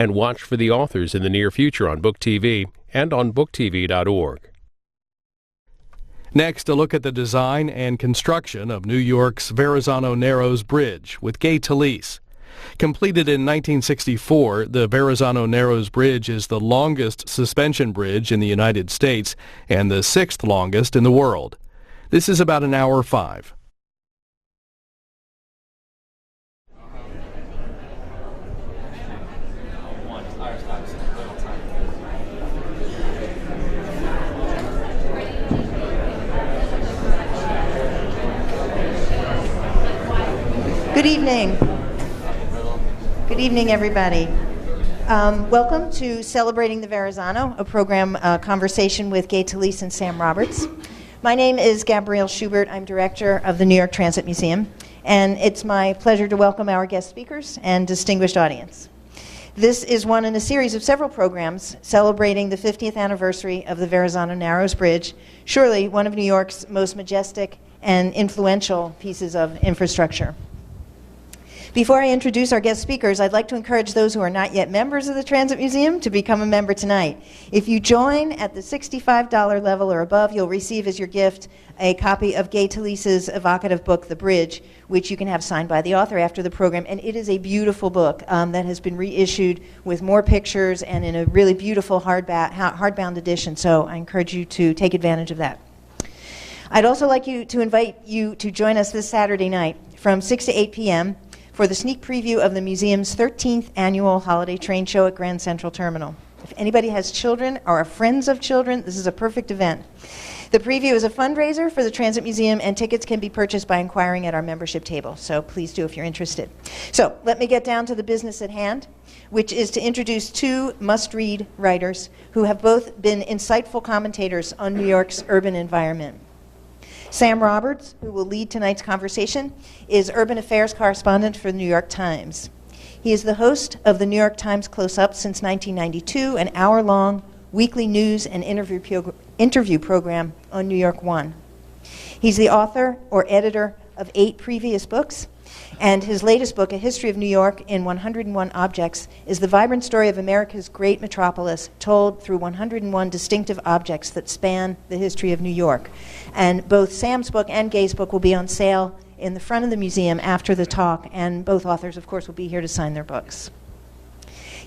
and watch for the authors in the near future on Book TV and on booktv.org. Next, a look at the design and construction of New York's Verrazano-Narrows Bridge with Gay Talese. Completed in 1964, the Verrazano-Narrows Bridge is the longest suspension bridge in the United States and the sixth longest in the world. This is about an hour 5. Good evening. Good evening, everybody. Welcome to Celebrating the Verrazano, a program conversation with Gay Talese and Sam Roberts. My name is Gabrielle Schubert. I'm director of the New York Transit Museum, and it's my pleasure to welcome our guest speakers and distinguished audience. This is one in a series of several programs celebrating the 50th anniversary of the Verrazano-Narrows Bridge, surely one of New York's most majestic and influential pieces of infrastructure. Before I introduce our guest speakers, I'd like to encourage those who are not yet members of the Transit Museum to become a member tonight. If you join at the $65 level or above, you'll receive as your gift a copy of Gay Talese's evocative book, The Bridge, which you can have signed by the author after the program. And it is a beautiful book that has been reissued with more pictures and in a really beautiful hardbound edition. So I encourage you to take advantage of that. I'd also like to invite you to join us this Saturday night from 6 to 8 p.m. for the sneak preview of the museum's 13th annual holiday train show at Grand Central Terminal. If anybody has children or are friends of children, this is a perfect event. The preview is a fundraiser for the Transit Museum, and tickets can be purchased by inquiring at our membership table, so please do if you're interested. So let me get down to the business at hand, which is to introduce two must-read writers who have both been insightful commentators on New York's urban environment. Sam Roberts, who will lead tonight's conversation, is urban affairs correspondent for the New York Times. He is the host of the New York Times Close-Up since 1992, an hour-long weekly news and interview program on New York One. He's the author or editor of 8 previous books, and his latest book, A History of New York in 101 Objects, is the vibrant story of America's great metropolis told through 101 distinctive objects that span the history of New York. And both Sam's book and Gay's book will be on sale in the front of the museum after the talk, and both authors, of course, will be here to sign their books.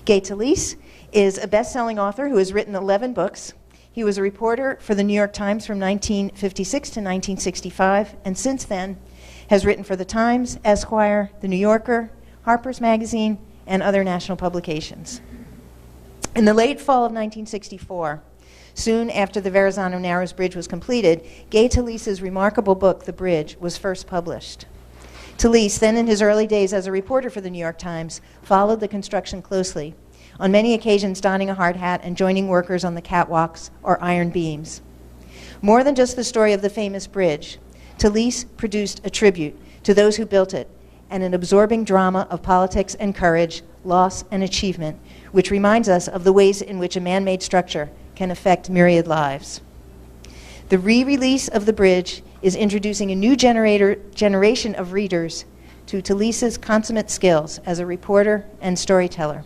Gay Talese is a best-selling author who has written 11 books. He was a reporter for the New York Times from 1956 to 1965, and since then has written for the Times, Esquire, The New Yorker, Harper's Magazine, and other national publications. In the late fall of 1964, soon after the Verrazano-Narrows Bridge was completed, Gay Talese's remarkable book, The Bridge, was first published. Talese, then in his early days as a reporter for the New York Times, followed the construction closely, on many occasions donning a hard hat and joining workers on the catwalks or iron beams. More than just the story of the famous bridge, Talese produced a tribute to those who built it and an absorbing drama of politics and courage, loss and achievement, which reminds us of the ways in which a man-made structure can affect myriad lives. The re-release of The Bridge is introducing a new generation of readers to Talese's consummate skills as a reporter and storyteller.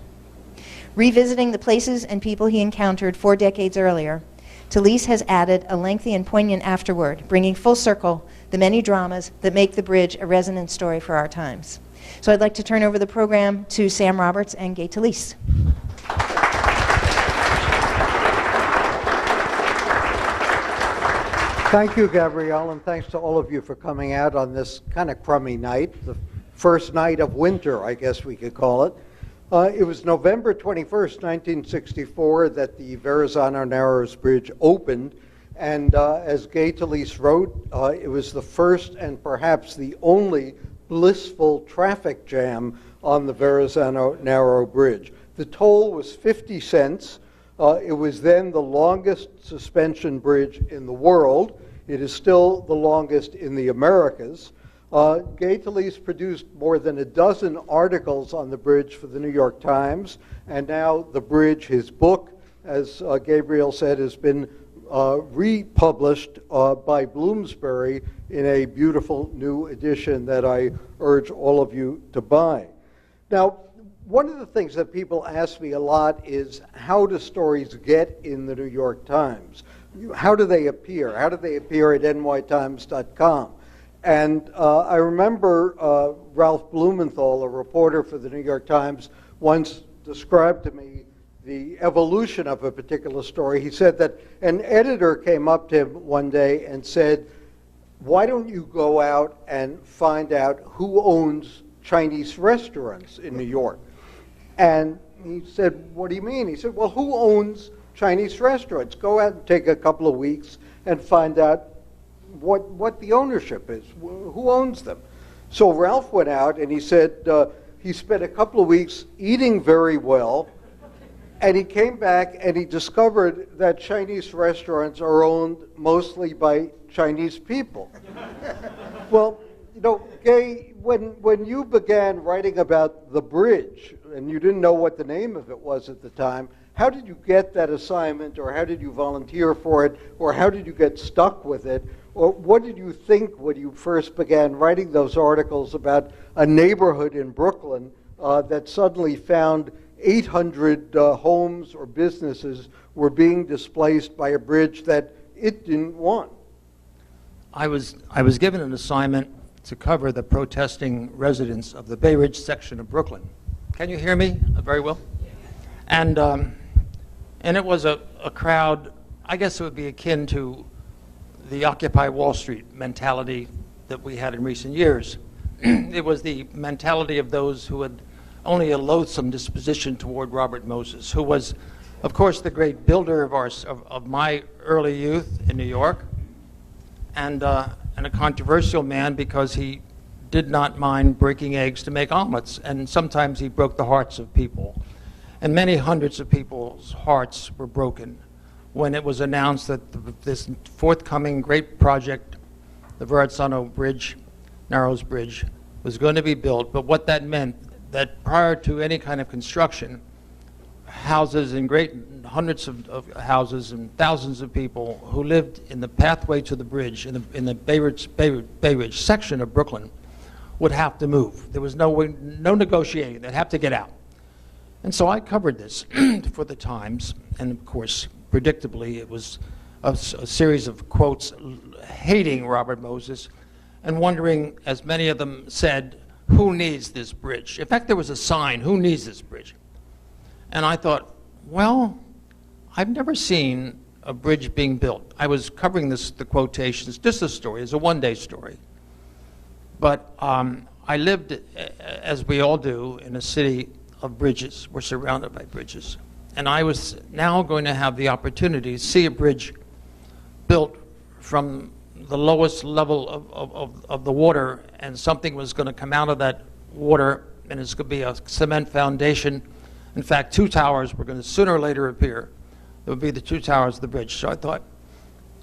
Revisiting the places and people he encountered 4 decades earlier, Talese has added a lengthy and poignant afterword, bringing full circle the many dramas that make The Bridge a resonant story for our times. So I'd like to turn over the program to Sam Roberts and Gay Talese. Thank you, Gabrielle, and thanks to all of you for coming out on this kind of crummy night, the first night of winter, I guess we could call it. It was November 21st, 1964, that the Verrazano-Narrows Bridge opened, and as Gay Talese wrote, it was the first and perhaps the only blissful traffic jam on the Verrazano-Narrows Bridge. The toll was 50 cents. It was then the longest suspension bridge in the world. It is still the longest in the Americas. Gay Talese produced more than a dozen articles on the bridge for the New York Times, and now The Bridge, his book, as Gabriel said, has been republished by Bloomsbury in a beautiful new edition that I urge all of you to buy. Now, one of the things that people ask me a lot is, how do stories get in the New York Times? How do they appear? How do they appear at nytimes.com? And I remember Ralph Blumenthal, a reporter for the New York Times, once described to me the evolution of a particular story. He said that an editor came up to him one day and said, "Why don't you go out and find out who owns Chinese restaurants in New York?" And he said, "What do you mean?" He said, "Well, who owns Chinese restaurants? Go out and take a couple of weeks and find out what the ownership is. Who owns them?" So Ralph went out and he said he spent a couple of weeks eating very well, and he came back and he discovered that Chinese restaurants are owned mostly by Chinese people. Well, you know, Gay, when you began writing about the bridge, and you didn't know what the name of it was at the time, how did you get that assignment, or how did you volunteer for it, or how did you get stuck with it, or what did you think when you first began writing those articles about a neighborhood in Brooklyn that suddenly found 800 homes or businesses were being displaced by a bridge that it didn't want? I was given an assignment to cover the protesting residents of the Bay Ridge section of Brooklyn. Can you hear me very well? And it was a crowd, I guess it would be akin to the Occupy Wall Street mentality that we had in recent years. It was the mentality of those who had only a loathsome disposition toward Robert Moses, who was, of course, the great builder of my early youth in New York, and a controversial man because he did not mind breaking eggs to make omelets, and sometimes he broke the hearts of people. And many hundreds of people's hearts were broken when it was announced that this forthcoming great project, the Verrazano-Narrows Bridge, was going to be built. But what that meant, that prior to any kind of construction, houses and hundreds of houses and thousands of people who lived in the pathway to the bridge in the Bay Ridge section of Brooklyn would have to move. There was no negotiating. They'd have to get out. And so I covered this for the Times, and of course, predictably, it was a series of quotes hating Robert Moses and wondering, as many of them said, who needs this bridge? In fact, there was a sign, who needs this bridge? And I thought, well, I've never seen a bridge being built. I was covering the quotations, just a story, it's a one-day story. But I lived, as we all do, in a city of bridges. We're surrounded by bridges. And I was now going to have the opportunity to see a bridge built from the lowest level of the water, and something was going to come out of that water, and it's going to be a cement foundation. In fact, two towers were going to sooner or later appear. There would be the two towers of the bridge. So I thought,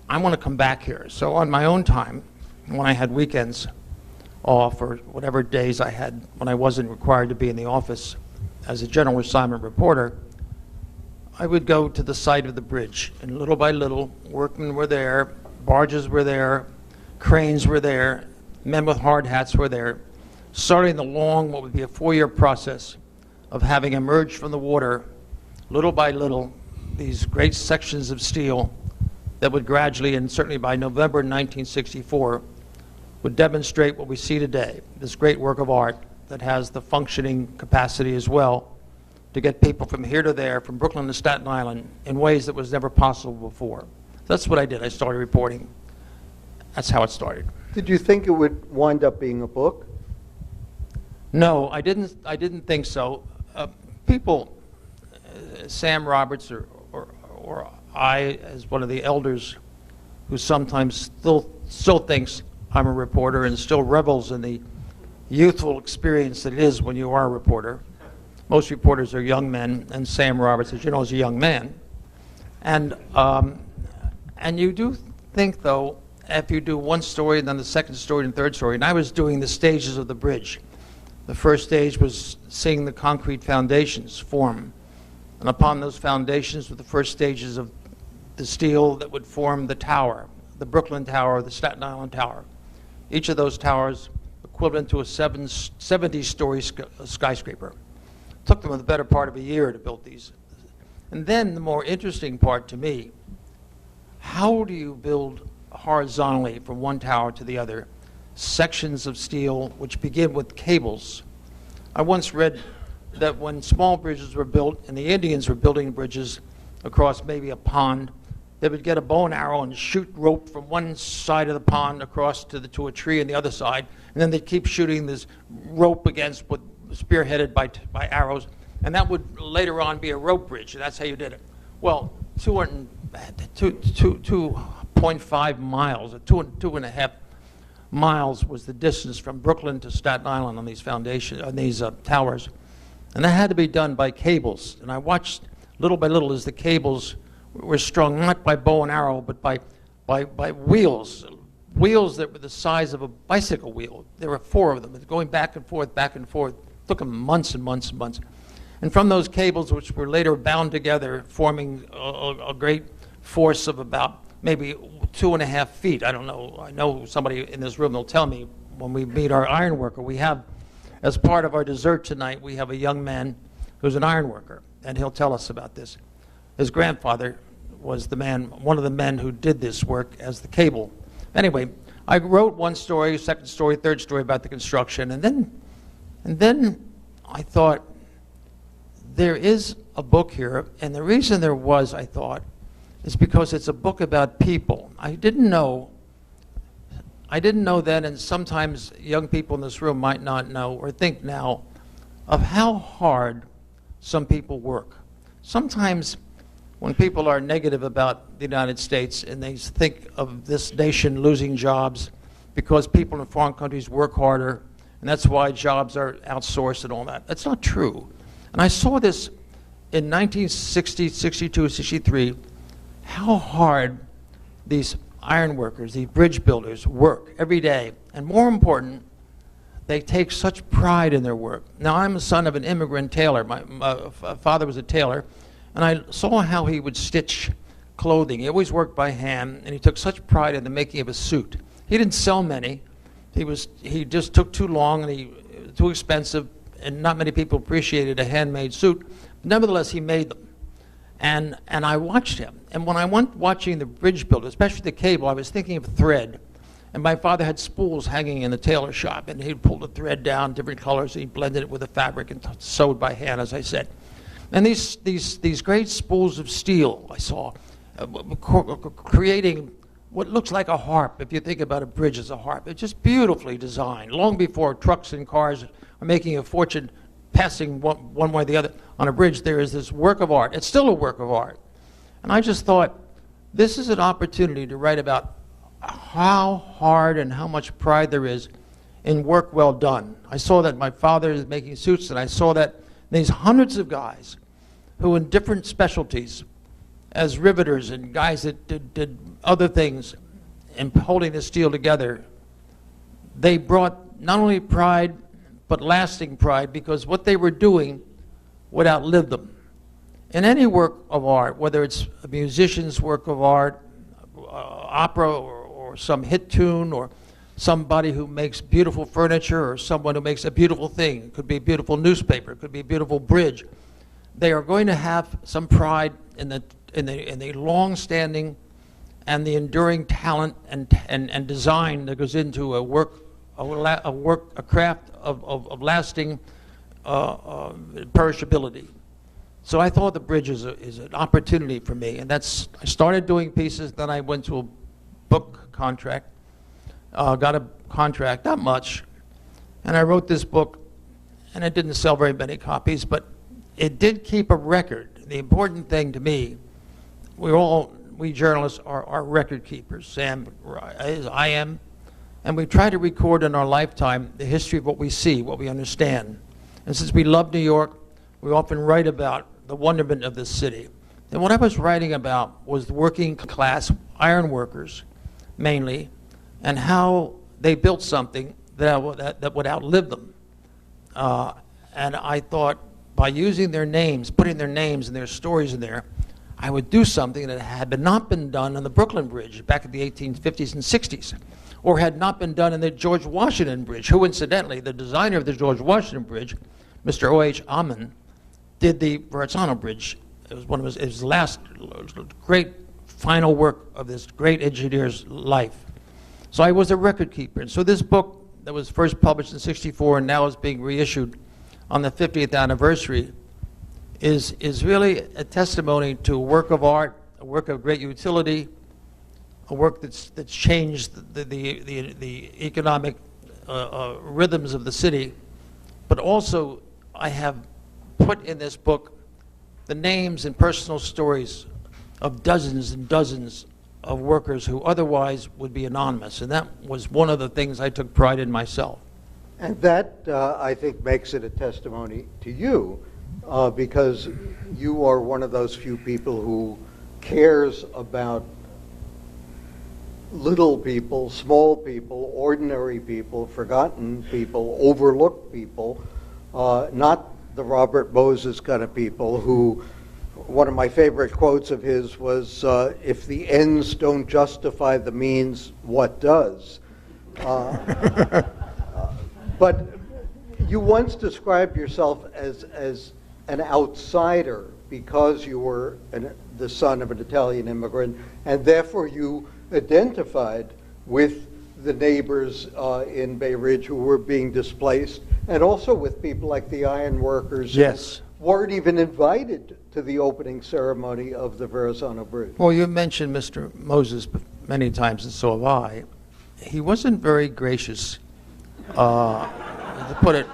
I want to come back here. So on my own time, when I had weekends off or whatever days I had when I wasn't required to be in the office as a general assignment reporter, I would go to the site of the bridge, and little by little, workmen were there, barges were there, cranes were there, men with hard hats were there, starting the long, what would be a 4-year process of having emerged from the water, little by little, these great sections of steel that would gradually, and certainly by November 1964, would demonstrate what we see today, this great work of art that has the functioning capacity as well to get people from here to there, from Brooklyn to Staten Island, in ways that was never possible before. That's what I did. I started reporting. That's how it started. Did you think it would wind up being a book? No, I didn't think so. People, Sam Roberts or I, as one of the elders, who sometimes still thinks I'm a reporter and still revels in the youthful experience that it is when you are a reporter. Most reporters are young men, and Sam Roberts, as you know, is a young man. And you do think, though, if you do one story, and then the second story and third story, and I was doing the stages of the bridge. The first stage was seeing the concrete foundations form. And upon those foundations were the first stages of the steel that would form the tower, the Brooklyn Tower, the Staten Island Tower. Each of those towers equivalent to a 70-story skyscraper. Took them the better part of a year to build these. And then the more interesting part to me, how do you build horizontally from one tower to the other sections of steel which begin with cables? I once read that when small bridges were built and the Indians were building bridges across maybe a pond, they would get a bow and arrow and shoot rope from one side of the pond across to a tree on the other side, and then they'd keep shooting this rope against, spearheaded by arrows, and that would later on be a rope bridge, and that's how you did it. Well, 2.5 miles, or 2.5 miles was the distance from Brooklyn to Staten Island on these towers. And that had to be done by cables. And I watched little by little as the cables were strung not by bow and arrow, but by wheels that were the size of a bicycle wheel. There were 4 of them, going back and forth, back and forth. It took them months and months and months. And from those cables, which were later bound together, forming a great force of about maybe 2.5 feet. I don't know. I know somebody in this room will tell me when we meet our iron worker. We have, as part of our dessert tonight, we have a young man who's an iron worker, and he'll tell us about this. His grandfather was one of the men who did this work as the cable. Anyway, I wrote one story, second story, third story about the construction, and then I thought, there is a book here, and the reason there was, I thought, is because it's a book about people. I didn't know then, and sometimes young people in this room might not know or think now, of how hard some people work. Sometimes when people are negative about the United States and they think of this nation losing jobs because people in foreign countries work harder, and that's why jobs are outsourced and all that. That's not true. And I saw this in 1960, 62, 63, how hard these iron workers, these bridge builders work every day. And more important, they take such pride in their work. Now, I'm a son of an immigrant tailor. My father was a tailor, and I saw how he would stitch clothing. He always worked by hand, and he took such pride in the making of a suit. He didn't sell many. He just took too long, and too expensive, and not many people appreciated a handmade suit. Nevertheless, he made them. And I watched him. And when I went watching the bridge builder, especially the cable, I was thinking of thread. And my father had spools hanging in the tailor shop, and he'd pull the thread down, different colors, and he blended it with the fabric and sewed by hand, as I said. And these great spools of steel I saw, creating what looks like a harp, if you think about a bridge as a harp. It's just beautifully designed, long before trucks and cars are making a fortune passing one way or the other on a bridge. There is this work of art. It's still a work of art. And I just thought, this is an opportunity to write about how hard and how much pride there is in work well done. I saw that my father is making suits, and I saw that these hundreds of guys who in different specialties, as riveters and guys that did other things and holding the steel together, they brought not only pride, but lasting pride, because what they were doing would outlive them. In any work of art, whether it's a musician's work of art, opera, or some hit tune, or somebody who makes beautiful furniture, or someone who makes a beautiful thing, it could be a beautiful newspaper, it could be a beautiful bridge, they are going to have some pride in the long-standing and the enduring talent and design that goes into a craft of lasting perishability. So I thought the bridge is an opportunity for me, and I started doing pieces. Then I went to a book contract, got a contract, not much, and I wrote this book, and it didn't sell very many copies, but it did keep a record. The important thing to me, we journalists are record keepers. Sam, I am. And we try to record in our lifetime the history of what we see, what we understand. And since we love New York, we often write about the wonderment of this city. And what I was writing about was the working class iron workers, mainly, and how they built something that would outlive them. And I thought, by using their names, putting their names and their stories in there, I would do something that had not been done on the Brooklyn Bridge back in the 1850s and 60s, or had not been done in the George Washington Bridge, who incidentally, the designer of the George Washington Bridge, Mr. O.H. Amman, did the Verrazano Bridge. It was one of his last great final work of this great engineer's life. So I was a record keeper. And so this book that was first published in '64 and now is being reissued on the 50th anniversary is really a testimony to a work of art, a work of great utility, a work that's changed the economic rhythms of the city. But also, I have put in this book the names and personal stories of dozens and dozens of workers who otherwise would be anonymous. And that was one of the things I took pride in myself. And that, I think, makes it a testimony to you, because you are one of those few people who cares about little people, small people, ordinary people, forgotten people, overlooked people, not the Robert Moses kind of people who, one of my favorite quotes of his was, if the ends don't justify the means, what does? But you once described yourself as an outsider because you were the son of an Italian immigrant, and therefore you identified with the neighbors in Bay Ridge who were being displaced, and also with people like the iron workers Yes. who weren't even invited to the opening ceremony of the Verrazano Bridge. Well, you mentioned Mr. Moses many times, and so have I. He wasn't very gracious, to put it.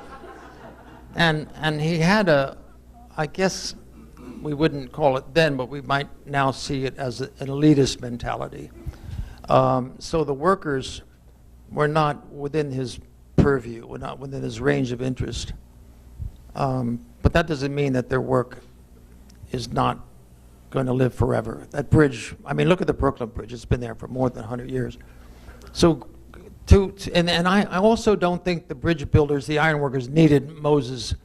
And he had I guess we wouldn't call it then, but we might now see it as an elitist mentality. So the workers were not within his purview, were not within his range of interest. But that doesn't mean that their work is not going to live forever. That bridge, I mean, look at the Brooklyn Bridge. It's been there for more than 100 years. So, and I also don't think the bridge builders, the ironworkers, needed Moses'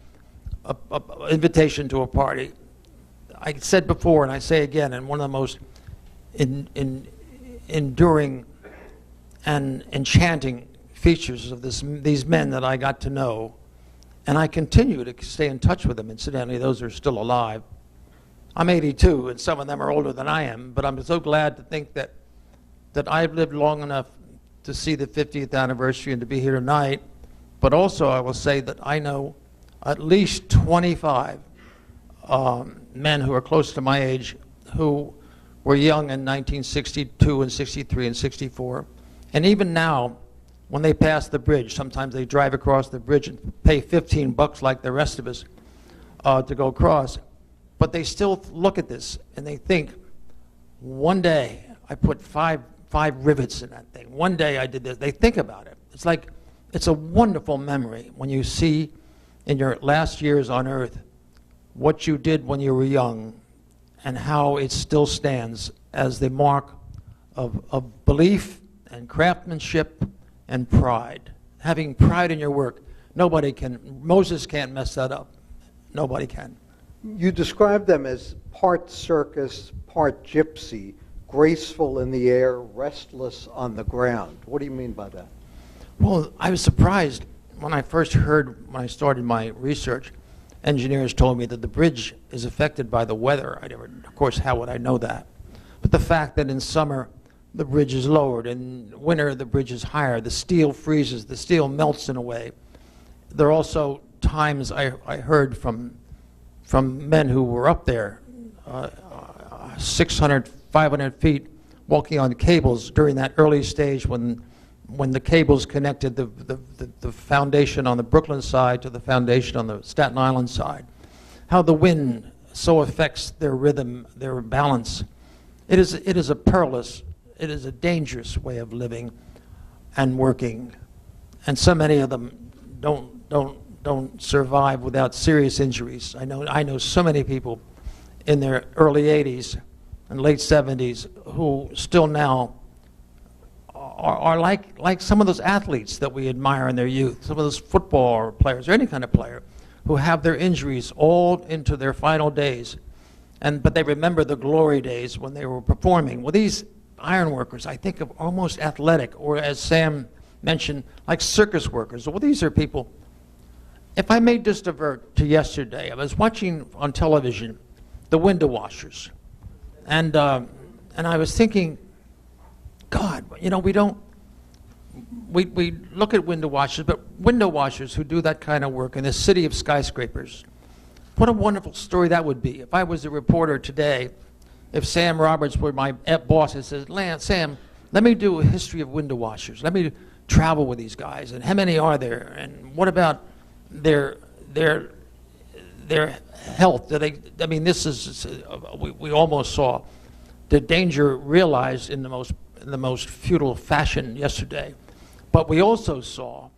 invitation to a party. I said before, and I say again, and one of the most enduring and enchanting features of these men that I got to know, and I continue to stay in touch with them. Incidentally, those are still alive. I'm 82, and some of them are older than I am, but I'm so glad to think that I've lived long enough to see the 50th anniversary and to be here tonight. But also, I will say that I know at least 25 men who are close to my age who were young in 1962 and 63 and 64. And even now, when they pass the bridge, sometimes they drive across the bridge and pay $15 like the rest of us to go across. But they still look at this and they think, one day I put five rivets in that thing. One day I did this. They think about it. It's like, it's a wonderful memory when you see in your last years on earth what you did when you were young and how it still stands as the mark of belief and craftsmanship and pride. Having pride in your work. Moses can't mess that up. Nobody can. You describe them as part circus, part gypsy, graceful in the air, restless on the ground. What do you mean by that? Well, I was surprised when I started my research. Engineers told me that the bridge is affected by the weather. Of course, how would I know that? But the fact that in summer the bridge is lowered, in winter the bridge is higher, the steel freezes, the steel melts in a way. There are also times I heard from men who were up there, 600, 500 feet, walking on cables during that early stage when the cables connected the foundation on the Brooklyn side to the foundation on the Staten Island side. How the wind so affects their rhythm, their balance. It is a perilous, it is a dangerous way of living and working, and so many of them don't survive without serious injuries. I know so many people in their early 80s and late 70s who still now are like some of those athletes that we admire in their youth, some of those football players or any kind of player who have their injuries all into their final days, but they remember the glory days when they were performing. Well, these iron workers, I think of almost athletic, or as Sam mentioned, like circus workers. Well, these are people, if I may just divert to yesterday, I was watching on television the window washers. And I was thinking, God, you know, we look at window washers, but window washers who do that kind of work in this city of skyscrapers, what a wonderful story that would be. If I was a reporter today, if Sam Roberts were my boss and says, Sam, let me do a history of window washers. Let me travel with these guys. And how many are there? And what about their health? I mean, this is, we almost saw the danger realized in the most futile fashion yesterday. But we also saw,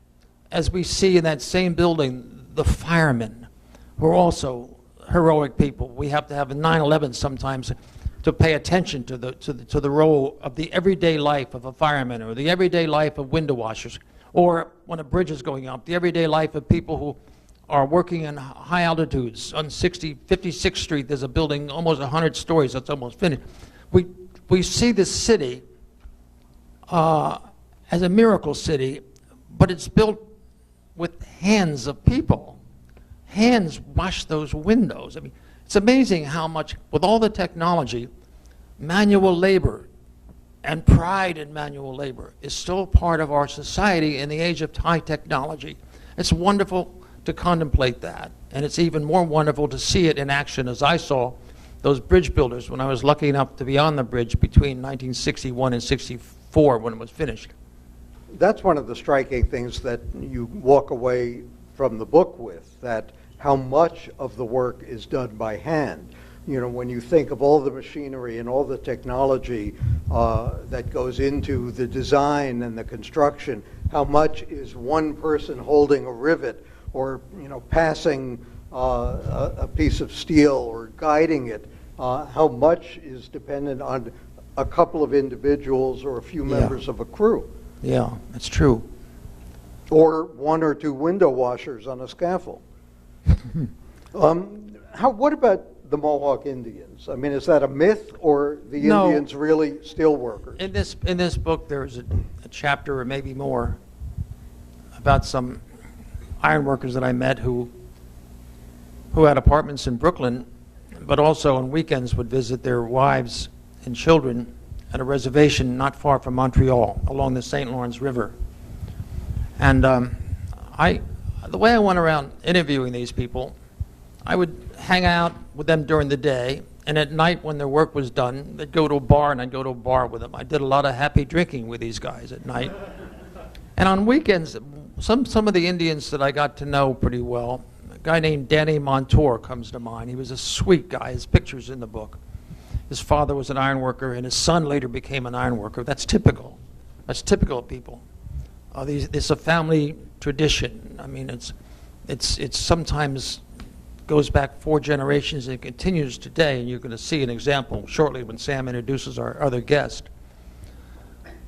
as we see in that same building, the firemen who are also heroic people. We have to have a 9/11 sometimes to pay attention to the role of the everyday life of a fireman, or the everyday life of window washers, or when a bridge is going up, the everyday life of people who are working in high altitudes. On 56th Street, there's a building almost 100 stories that's almost finished. We see this city as a miracle city, but it's built with hands of people. Hands wash those windows. I mean, it's amazing how much, with all the technology, manual labor and pride in manual labor is still part of our society in the age of high technology. It's wonderful to contemplate that, and it's even more wonderful to see it in action, as I saw those bridge builders when I was lucky enough to be on the bridge between 1961 and 64 when it was finished. That's one of the striking things that you walk away from the book with, that how much of the work is done by hand. You know, when you think of all the machinery and all the technology that goes into the design and the construction, how much is one person holding a rivet, or, you know, passing a piece of steel, or guiding it, how much is dependent on a couple of individuals or a few members of a crew. Yeah, that's true. Or one or two window washers on a scaffold. What about the Mohawk Indians? I mean, is that a myth, or the Indians really steel workers? In this book, there's a chapter, or maybe more, about some ironworkers that I met who had apartments in Brooklyn, but also on weekends would visit their wives and children at a reservation not far from Montreal, along the St. Lawrence River. And the way I went around interviewing these people, I would hang out with them during the day, and at night when their work was done, they'd go to a bar, and I'd go to a bar with them. I did a lot of happy drinking with these guys at night. And on weekends, some of the Indians that I got to know pretty well, a guy named Danny Montour comes to mind. He was a sweet guy. His picture's in the book. His father was an ironworker, and his son later became an ironworker. That's typical. That's typical of people. It's a family tradition. I mean, it's sometimes goes back 4 generations and continues today, and you're going to see an example shortly when Sam introduces our other guest.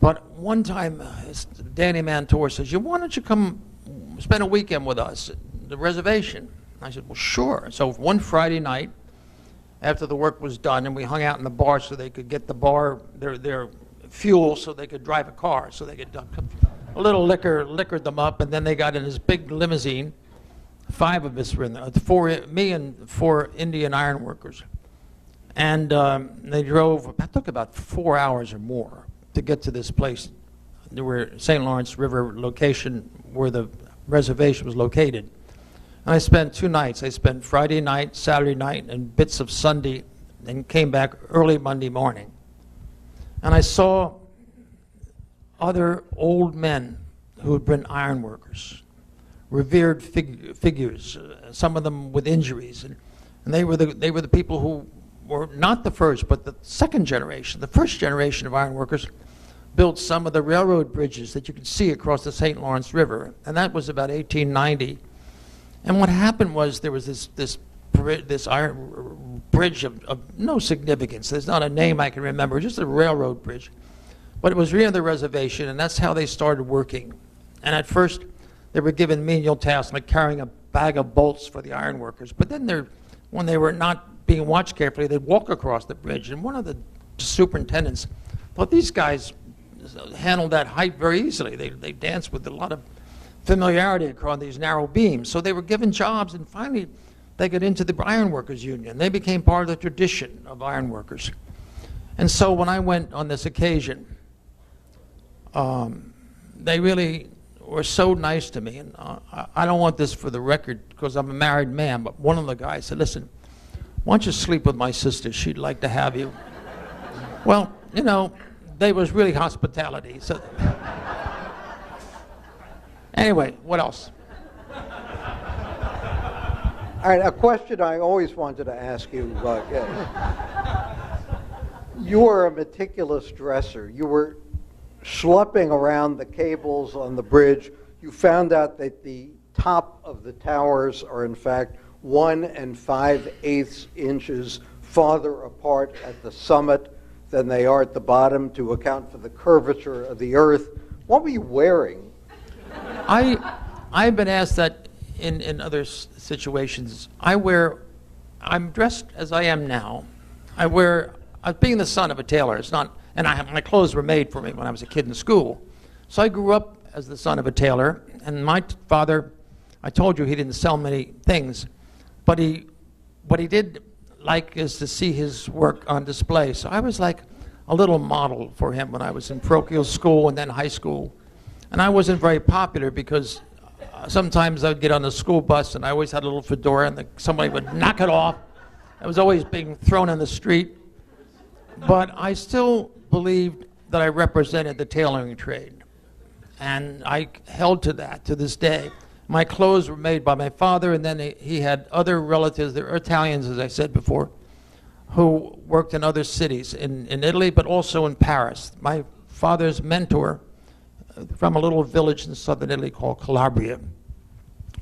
But one time, Danny Montour says, why don't you come spend a weekend with us at the reservation? I said, well, sure. So one Friday night, after the work was done, and we hung out in the bar so they could get their fuel so they could drive a car, so they could a little liquored them up, and then they got in this big limousine. 5 of us were in there, me and 4 Indian ironworkers. And they drove, it took about 4 hours or more to get to this place, where St. Lawrence River location, where the reservation was located. And I spent 2 nights. I spent Friday night, Saturday night, and bits of Sunday, and came back early Monday morning. And I saw other old men who had been ironworkers, revered figures, some of them with injuries, and they were the people who were not the first, but the second generation. The first generation of ironworkers built some of the railroad bridges that you can see across the St. Lawrence River, and that was about 1890. And what happened was there was this iron bridge of no significance. There's not a name I can remember, just a railroad bridge. But it was near the reservation, and that's how they started working. And at first, they were given menial tasks like carrying a bag of bolts for the ironworkers. But then when they were not being watched carefully, they'd walk across the bridge. And one of the superintendents thought these guys handled that height very easily. They danced with a lot of familiarity across these narrow beams. So they were given jobs, and finally they got into the ironworkers union. They became part of the tradition of ironworkers. And so when I went on this occasion, they really were so nice to me. And I don't want this for the record because I'm a married man, but one of the guys said, listen, why don't you sleep with my sister? She'd like to have you. Well, you know, there was really hospitality. So anyway, what else? All right, a question I always wanted to ask you. You were a meticulous dresser. You were schlepping around the cables on the bridge. You found out that the top of the towers are in fact 1 5/8 inches farther apart at the summit than they are at the bottom to account for the curvature of the earth. What were you wearing? I've been asked that in other situations. I'm dressed as I am now. Being the son of a tailor, it's not, and my clothes were made for me when I was a kid in school. So I grew up as the son of a tailor, and my father, I told you he didn't sell many things, but what he did like is to see his work on display. So I was like a little model for him when I was in parochial school and then high school. And I wasn't very popular because sometimes I would get on the school bus and I always had a little fedora and somebody would knock it off. I was always being thrown in the street. But I still believed that I represented the tailoring trade. And I held to that to this day. My clothes were made by my father, and then he had other relatives, they were Italians, as I said before, who worked in other cities, in Italy, but also in Paris. My father's mentor, from a little village in southern Italy called Calabria,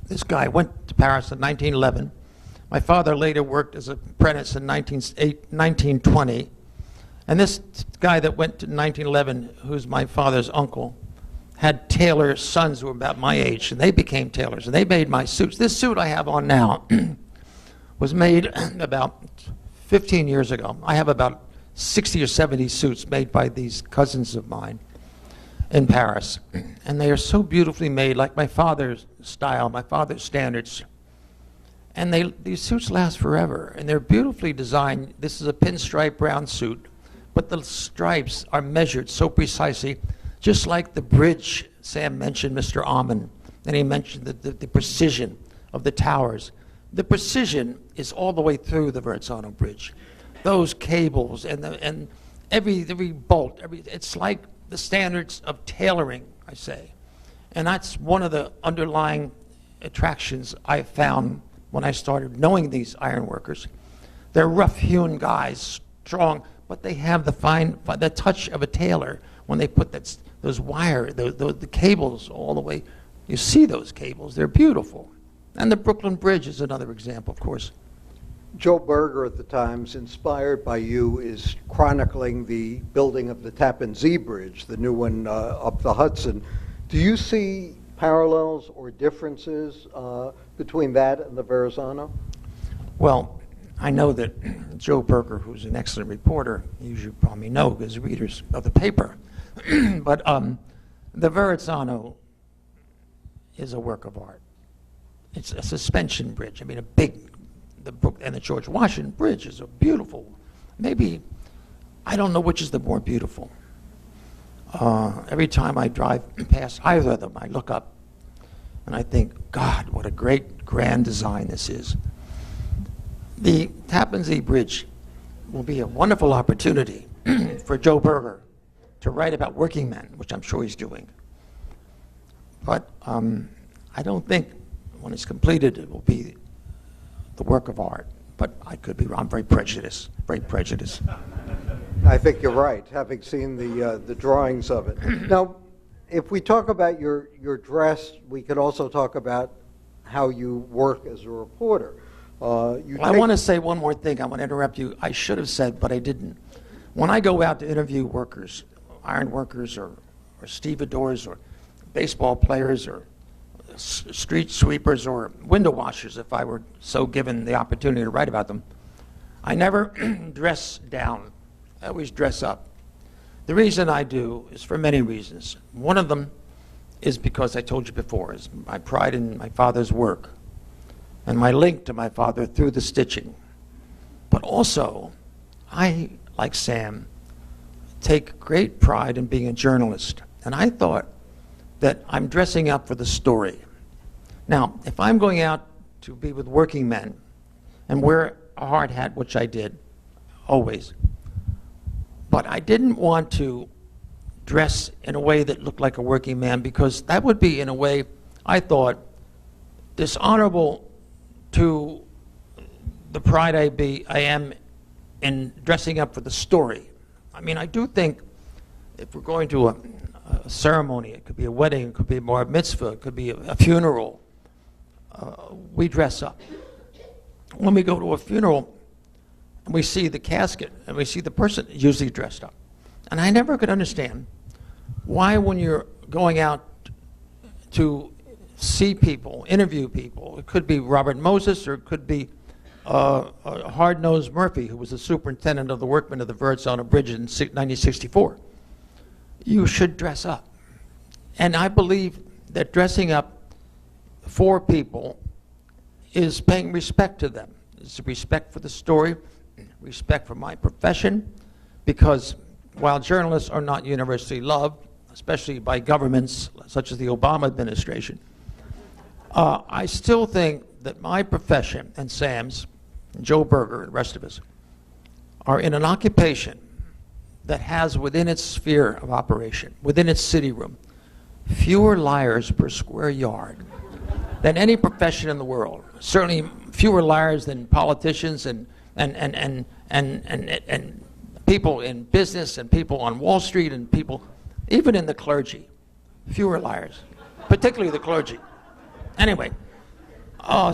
this guy went to Paris in 1911. My father later worked as an apprentice in 1920. And this guy that went to 1911, who's my father's uncle, had tailor sons who were about my age, and they became tailors, and they made my suits. This suit I have on now was made about 15 years ago. I have about 60 or 70 suits made by these cousins of mine in Paris. And they are so beautifully made, like my father's style, my father's standards. And these suits last forever, and they're beautifully designed. This is a pinstripe brown suit, but the stripes are measured so precisely, just like the bridge. Sam mentioned Mr. Amman, and he mentioned the precision of the towers. The precision is all the way through the Verrazano Bridge. Those cables and every bolt, it's like the standards of tailoring, I say. And that's one of the underlying attractions I found when I started knowing these ironworkers. They're rough-hewn guys, strong, but they have the touch of a tailor when they put those wire, the cables all the way. You see those cables, they're beautiful. And the Brooklyn Bridge is another example, of course. Joe Berger at the Times, inspired by you, is chronicling the building of the Tappan Zee Bridge, the new one up the Hudson. Do you see parallels or differences between that and the Verrazano? Well, I know that Joe Berger, who's an excellent reporter, you probably know as readers of the paper, but the Verrazano is a work of art. It's a suspension bridge. I mean, the George Washington Bridge is a beautiful, maybe, I don't know which is the more beautiful. Every time I drive past either of them, I look up and I think, God, what a great, grand design this is. The Tappan Zee Bridge will be a wonderful opportunity for Joe Berger to write about working men, which I'm sure he's doing. But I don't think when it's completed it will be the work of art. But I could be wrong. I'm very prejudiced, very prejudiced. I think you're right, having seen the drawings of it. Now, if we talk about your dress, we could also talk about how you work as a reporter. I want to say one more thing. I want to interrupt you. I should have said, but I didn't. When I go out to interview workers, iron workers or stevedores or baseball players or street sweepers or window washers, if I were so given the opportunity to write about them, I never dress down. I always dress up. The reason I do is for many reasons. One of them is because I told you before, is my pride in my father's work and my link to my father through the stitching. But also, I, like Sam, take great pride in being a journalist. And I thought that I'm dressing up for the story. Now, if I'm going out to be with working men and wear a hard hat, which I did, always, but I didn't want to dress in a way that looked like a working man, because that would be, in a way, I thought, dishonorable to the pride I am in dressing up for the story. I mean, I do think if we're going to a ceremony, it could be a wedding, it could be a bar mitzvah, it could be a funeral, we dress up. When we go to a funeral, and we see the casket, and we see the person usually dressed up. And I never could understand why, when you're going out to see people, interview people, it could be Robert Moses, or it could be Hard-Nosed Murphy, who was the superintendent of the workmen of the Verrazano Bridge in 1964. You should dress up. And I believe that dressing up for people is paying respect to them. It's respect for the story, respect for my profession, because while journalists are not universally loved, especially by governments such as the Obama administration, I still think that my profession and Sam's, and Joe Berger and the rest of us, are in an occupation that has within its sphere of operation, within its city room, fewer liars per square yard than any profession in the world. Certainly fewer liars than politicians and people in business and people on Wall Street and people, even in the clergy. Fewer liars, particularly the clergy. Anyway,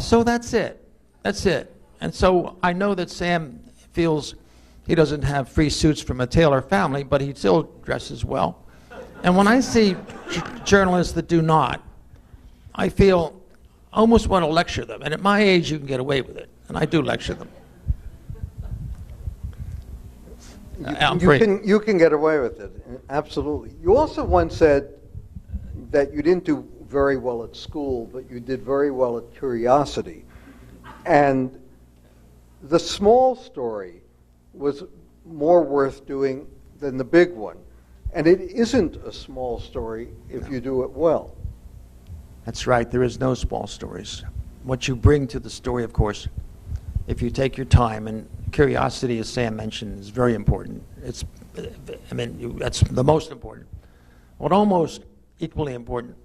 so that's it. That's it. And so I know that Sam feels he doesn't have free suits from a tailor family, but he still dresses well. And when I see journalists that do not, I feel I almost want to lecture them. And at my age, you can get away with it. And I do lecture them. You can get away with it, absolutely. You also once said that you didn't do very well at school, but you did very well at curiosity. And the small story was more worth doing than the big one. And it isn't a small story if you do it well. That's right. There is no small stories. What you bring to the story, of course, if you take your time, and curiosity, as Sam mentioned, is very important. That's the most important. What almost equally important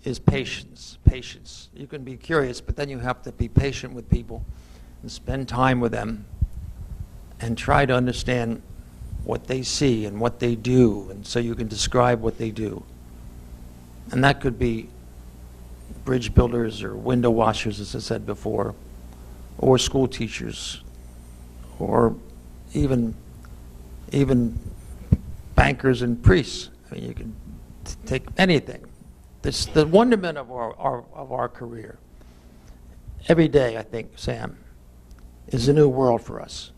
is patience. Patience. You can be curious, but then you have to be patient with people and spend time with them and try to understand what they see and what they do, and so you can describe what they do. And that could be bridge builders or window washers, as I said before, or school teachers, or even bankers and priests. I mean, you can take anything. This, the wonderment of our career. Every day, I think, Sam, is a new world for us.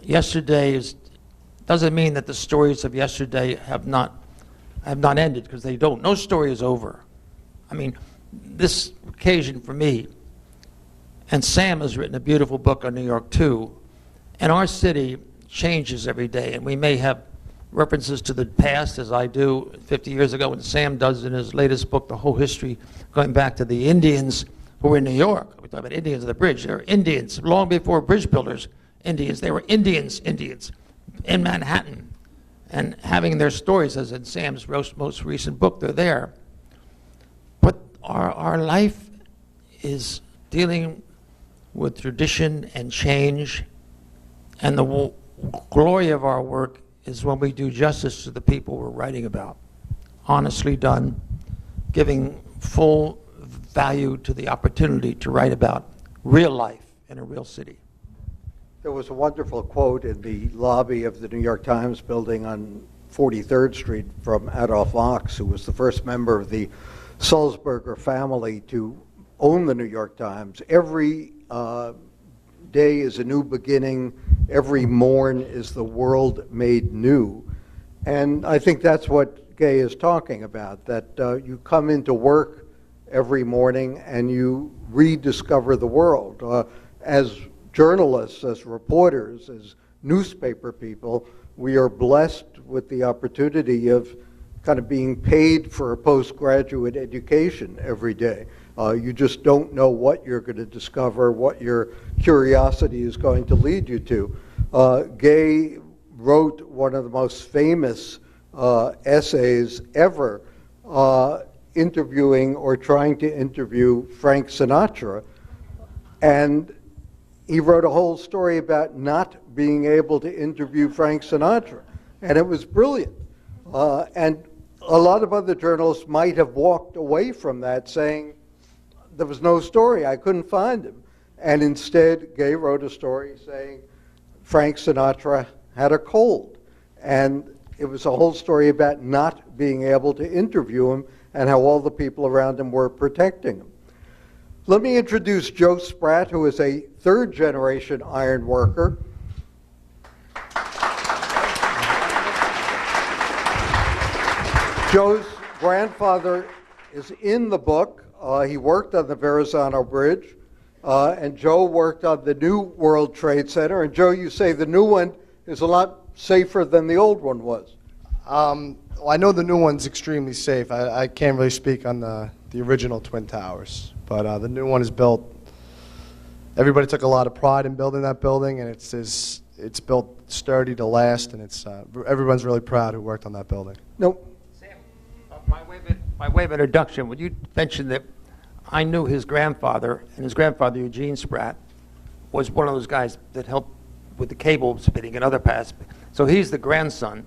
Yesterday doesn't mean that the stories of yesterday have not ended, because they don't. No story is over. I mean, this occasion for me, and Sam has written a beautiful book on New York too, and our city changes every day, and we may have references to the past, as I do 50 years ago, and Sam does in his latest book, the whole history, going back to the Indians who were in New York. We talk about Indians of the bridge. They were Indians long before bridge builders. Indians. They were Indians in Manhattan, and having their stories, as in Sam's most recent book, they're there. But our life is dealing with tradition and change, and the glory of our work is when we do justice to the people we're writing about. Honestly done, giving full value to the opportunity to write about real life in a real city. There was a wonderful quote in the lobby of the New York Times building on 43rd Street from Adolph Ochs, who was the first member of the Sulzberger family to own the New York Times. Every day is a new beginning. Every morn is the world made new. And I think that's what Gay is talking about, that you come into work every morning and you rediscover the world. As journalists, as reporters, as newspaper people, we are blessed with the opportunity of kind of being paid for a postgraduate education every day. You just don't know what you're going to discover, what your curiosity is going to lead you to. Gay wrote one of the most famous essays ever interviewing or trying to interview Frank Sinatra, and he wrote a whole story about not being able to interview Frank Sinatra, and it was brilliant. And a lot of other journalists might have walked away from that saying, there was no story, I couldn't find him. And instead, Gay wrote a story saying Frank Sinatra had a cold. And it was a whole story about not being able to interview him and how all the people around him were protecting him. Let me introduce Joe Spratt, who is a third-generation iron worker. Joe's grandfather is in the book. He worked on the Verrazano Bridge, and Joe worked on the new World Trade Center. And Joe, you say the new one is a lot safer than the old one was. Well, I know the new one's extremely safe. I can't really speak on the original Twin Towers, but the new one is built. Everybody took a lot of pride in building that building, and it's built sturdy to last, and everyone's really proud who worked on that building. No. Sam, by way of introduction, would you mention that I knew his grandfather, and his grandfather, Eugene Spratt, was one of those guys that helped with the cable spinning and other parts. So he's the grandson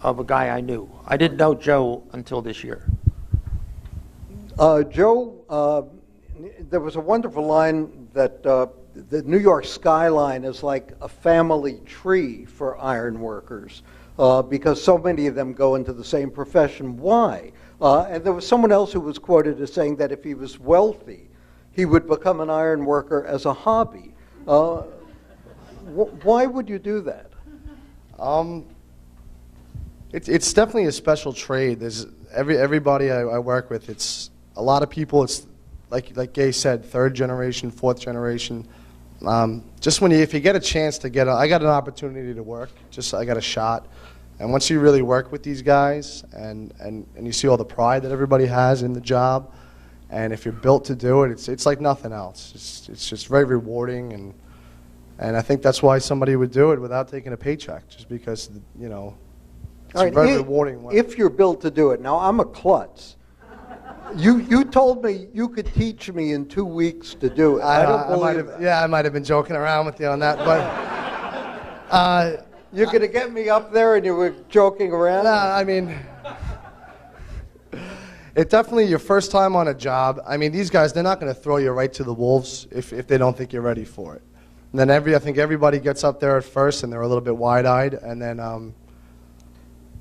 of a guy I knew. I didn't know Joe until this year. Joe, there was a wonderful line that the New York skyline is like a family tree for iron workers because so many of them go into the same profession. Why? And there was someone else who was quoted as saying that if he was wealthy, he would become an iron worker as a hobby. Why would you do that? It's definitely a special trade. There's everybody I work with. It's a lot of people. It's like Gay said, third generation, fourth generation. Just if you get a chance to I got an opportunity to work. I got a shot, and once you really work with these guys, and you see all the pride that everybody has in the job, and if you're built to do it, it's like nothing else. It's just very rewarding, and I think that's why somebody would do it without taking a paycheck, just because it's All right, very rewarding. If you're built to do it. Now, I'm a klutz. You told me you could teach me in 2 weeks to do it. I don't believe that. Yeah, I might have been joking around with you on that, but you're going to get me up there and you were joking around? I mean, it definitely your first time on a job. I mean, these guys, they're not going to throw you right to the wolves if they don't think you're ready for it. And then I think everybody gets up there at first and they're a little bit wide-eyed, and then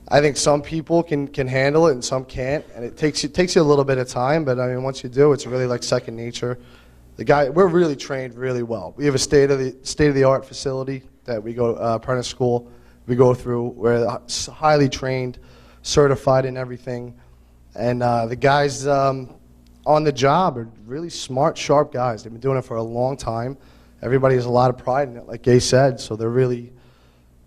I think some people can handle it and some can't, and it takes you a little bit of time. But I mean, once you do, it's really like second nature. We're really trained really well. We have a state of the art facility that we go apprentice school. We go through. We're highly trained, certified in everything, and the guys on the job are really smart, sharp guys. They've been doing it for a long time. Everybody has a lot of pride in it, like Gay said. So they're really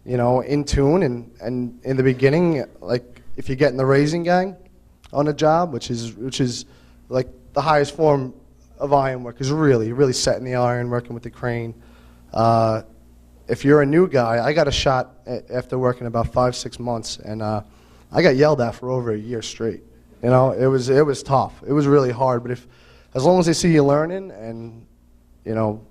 in tune, and in the beginning, like if you get in the raising gang on a job, which is like the highest form of iron work, is really setting the iron, working with the crane. If you're a new guy, I got a shot after working about 5-6 months, and I got yelled at for over a year straight. It was tough. It was really hard, but as long as they see you learning, and you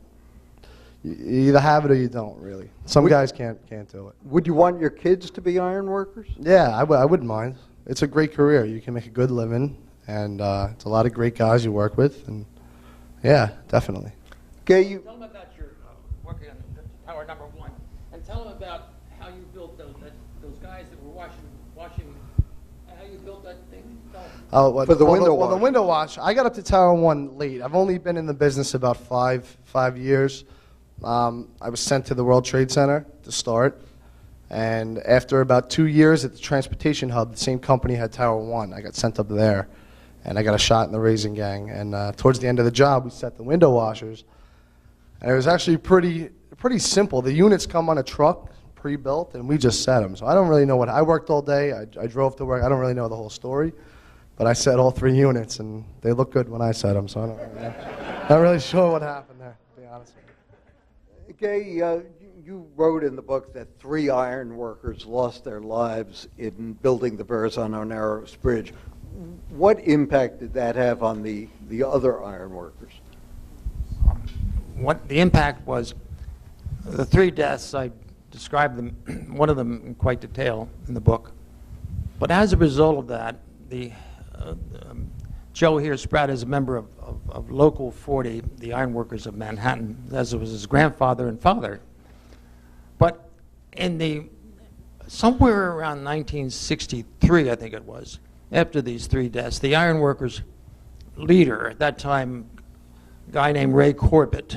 either have it or you don't, really. Some guys can't do it. Would you want your kids to be iron workers? Yeah, I wouldn't mind. It's a great career. You can make a good living, and it's a lot of great guys you work with, and yeah, definitely. Gay, Tell them about your working on Tower Number 1, and tell them about how you built those guys that were washing how you built that thing. For the window wash. Well, the window wash, I got up to Tower 1 late. I've only been in the business about five years. I was sent to the World Trade Center to start, And after about 2 years at the transportation hub, the same company had Tower 1. I got sent up there, and I got a shot in the raising gang. And towards the end of the job, we set the window washers. And it was actually pretty simple. The units come on a truck, pre-built, and we just set them. So I don't really know what, I worked all day, I drove to work, I don't really know the whole story, but I set all 3 units, and they look good when I set them, so not really sure what happened there, to be honest with you. Gay, you wrote in the book that 3 iron workers lost their lives in building the Verrazano-Narrows Bridge. What impact did that have on the other iron workers? What the impact was, the 3 deaths, I described them, one of them in quite detail in the book. But as a result of that, Joe here, Spratt, is a member of Local 40, the ironworkers of Manhattan, as was his grandfather and father. But in somewhere around 1963, I think it was, after these 3 deaths, the ironworkers leader, at that time, a guy named Ray Corbett.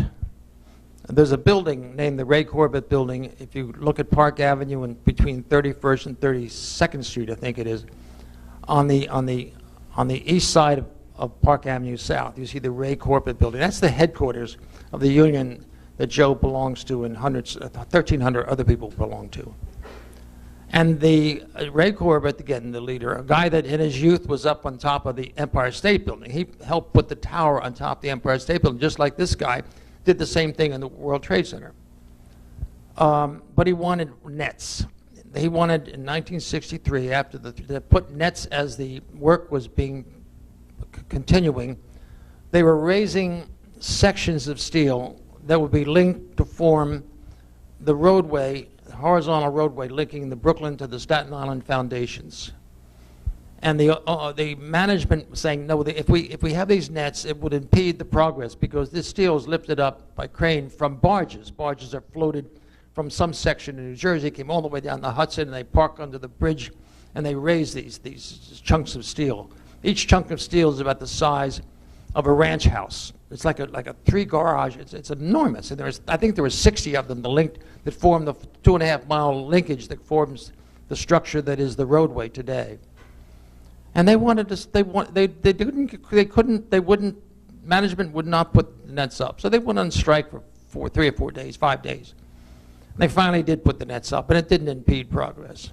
There's a building named the Ray Corbett Building. If you look at Park Avenue and between 31st and 32nd Street, I think it is, on the east side of Park Avenue South, you see the Ray Corbett Building. That's the headquarters of the union that Joe belongs to and 1,300 other people belong to. And the Ray Corbett, again, the leader, a guy that in his youth was up on top of the Empire State Building. He helped put the tower on top of the Empire State Building, just like this guy did the same thing in the World Trade Center. But he wanted nets. He wanted, in 1963, after they put nets as the work was continuing, they were raising sections of steel that would be linked to form the roadway, horizontal roadway linking the Brooklyn to the Staten Island foundations. And the management was saying, no, if we have these nets, it would impede the progress because this steel is lifted up by crane from barges. Barges are floated from some section in New Jersey, came all the way down the Hudson, and they park under the bridge, and they raise these chunks of steel. Each chunk of steel is about the size of a ranch house. It's like a 3 garage. It's enormous. And I think there were 60 of them that form the 2.5-mile linkage that forms the structure that is the roadway today. And they wanted to, management would not put the nets up. So they went on strike for 3 or 4 days, 5 days. And they finally did put the nets up, and it didn't impede progress.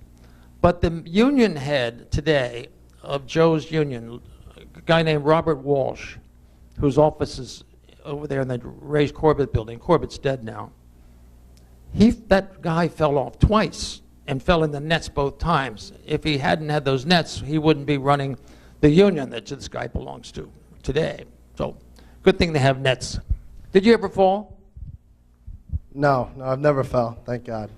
But the union head today of Joe's union, a guy named Robert Walsh, whose office is over there in the Ray Corbett Building. Corbett's dead now. That guy fell off twice and fell in the nets both times. If he hadn't had those nets, he wouldn't be running the union that this guy belongs to today. So, good thing they have nets. Did you ever fall? No, I've never fell, thank God.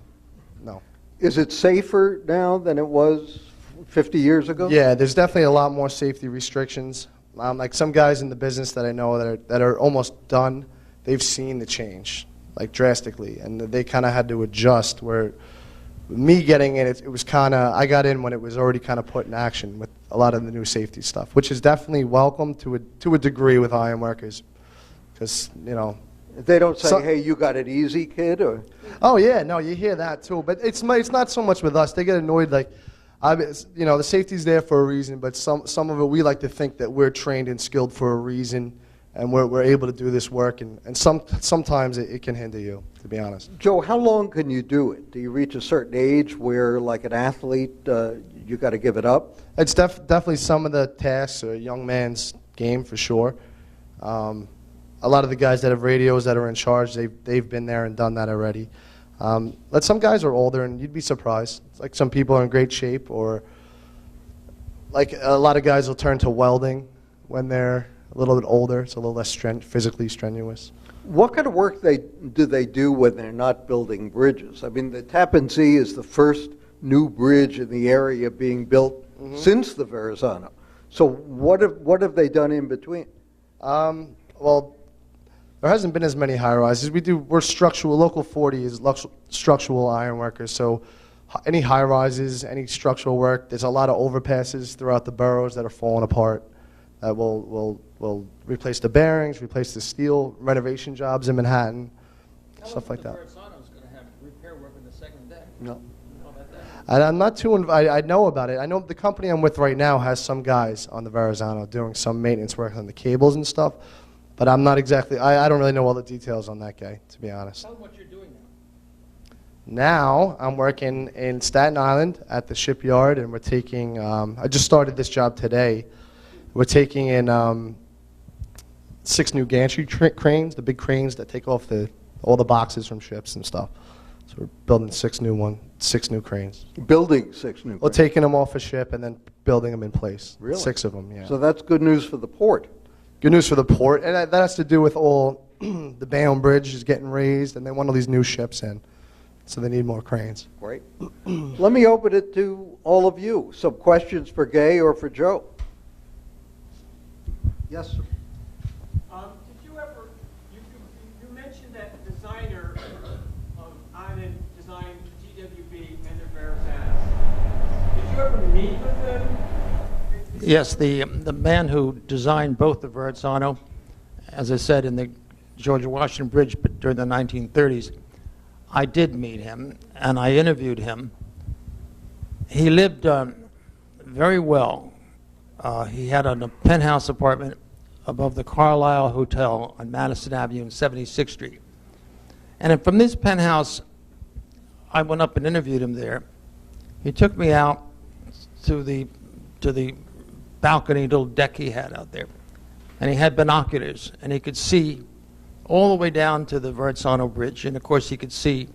No. Is it safer now than it was 50 years ago? Yeah, there's definitely a lot more safety restrictions. Like some guys in the business that I know that are almost done, they've seen the change, like drastically, and they kind of had to adjust. Where me getting in, it was kind of, I got in when it was already kind of put in action with a lot of the new safety stuff, which is definitely welcome to a degree with iron workers, because they don't say, hey, you got it easy, kid, or? Oh yeah, no, you hear that too, but it's not so much with us. They get annoyed, like, the safety's there for a reason, but some of it we like to think that we're trained and skilled for a reason, and we're able to do this work, and sometimes it can hinder you, to be honest. Joe, how long can you do it? Do you reach a certain age where, like an athlete, you got to give it up? It's definitely some of the tasks, a young man's game for sure. A lot of the guys that have radios that are in charge, they've been there and done that already. But some guys are older, and you'd be surprised. It's like some people are in great shape, or like a lot of guys will turn to welding when they're a little bit older. It's a little less physically strenuous. What kind of work do they do when they're not building bridges? I mean, the Tappan Zee is the first new bridge in the area being built since the Verrazano. So what have they done in between? Well, there hasn't been as many high-rises. We're structural. Local 40 is structural iron workers. So any high-rises, any structural work, there's a lot of overpasses throughout the boroughs that are falling apart. That will replace the bearings, replace the steel, renovation jobs in Manhattan, stuff like that. Verrazano is going to have repair work in the second No. I'm not too. I know about it. I know the company I'm with right now has some guys on the Verrazano doing some maintenance work on the cables and stuff, but I'm not exactly. I don't really know all the details on that guy, to be honest. Tell them what you're doing now. Now I'm working in Staten Island at the shipyard, and we're taking. I just started this job today. We're taking in 6 new gantry cranes, the big cranes that take off all the boxes from ships and stuff. So we're building 6 new cranes. Building 6 new. Well, taking them off a ship and then building them in place. Really? 6 of them, yeah. So that's good news for the port. Good news for the port, and that has to do with all the Bayonne Bridge is getting raised, and they want all these new ships in, so they need more cranes. Great. Let me open it to all of you. Some questions for Gay or for Joe? Yes, sir. Did you ever, you mentioned that the designer of Island designed GWB and the Verrazano. Did you ever meet with them? Yes, the man who designed both the Verrazano, as I said, in the George Washington Bridge during the 1930s, I did meet him, and I interviewed him. He lived very well. He had a penthouse apartment above the Carlisle Hotel on Madison Avenue and 76th Street. And from this penthouse, I went up and interviewed him there. He took me out to the balcony, little deck he had out there. And he had binoculars, and he could see all the way down to the Verrazano Bridge, and of course he could see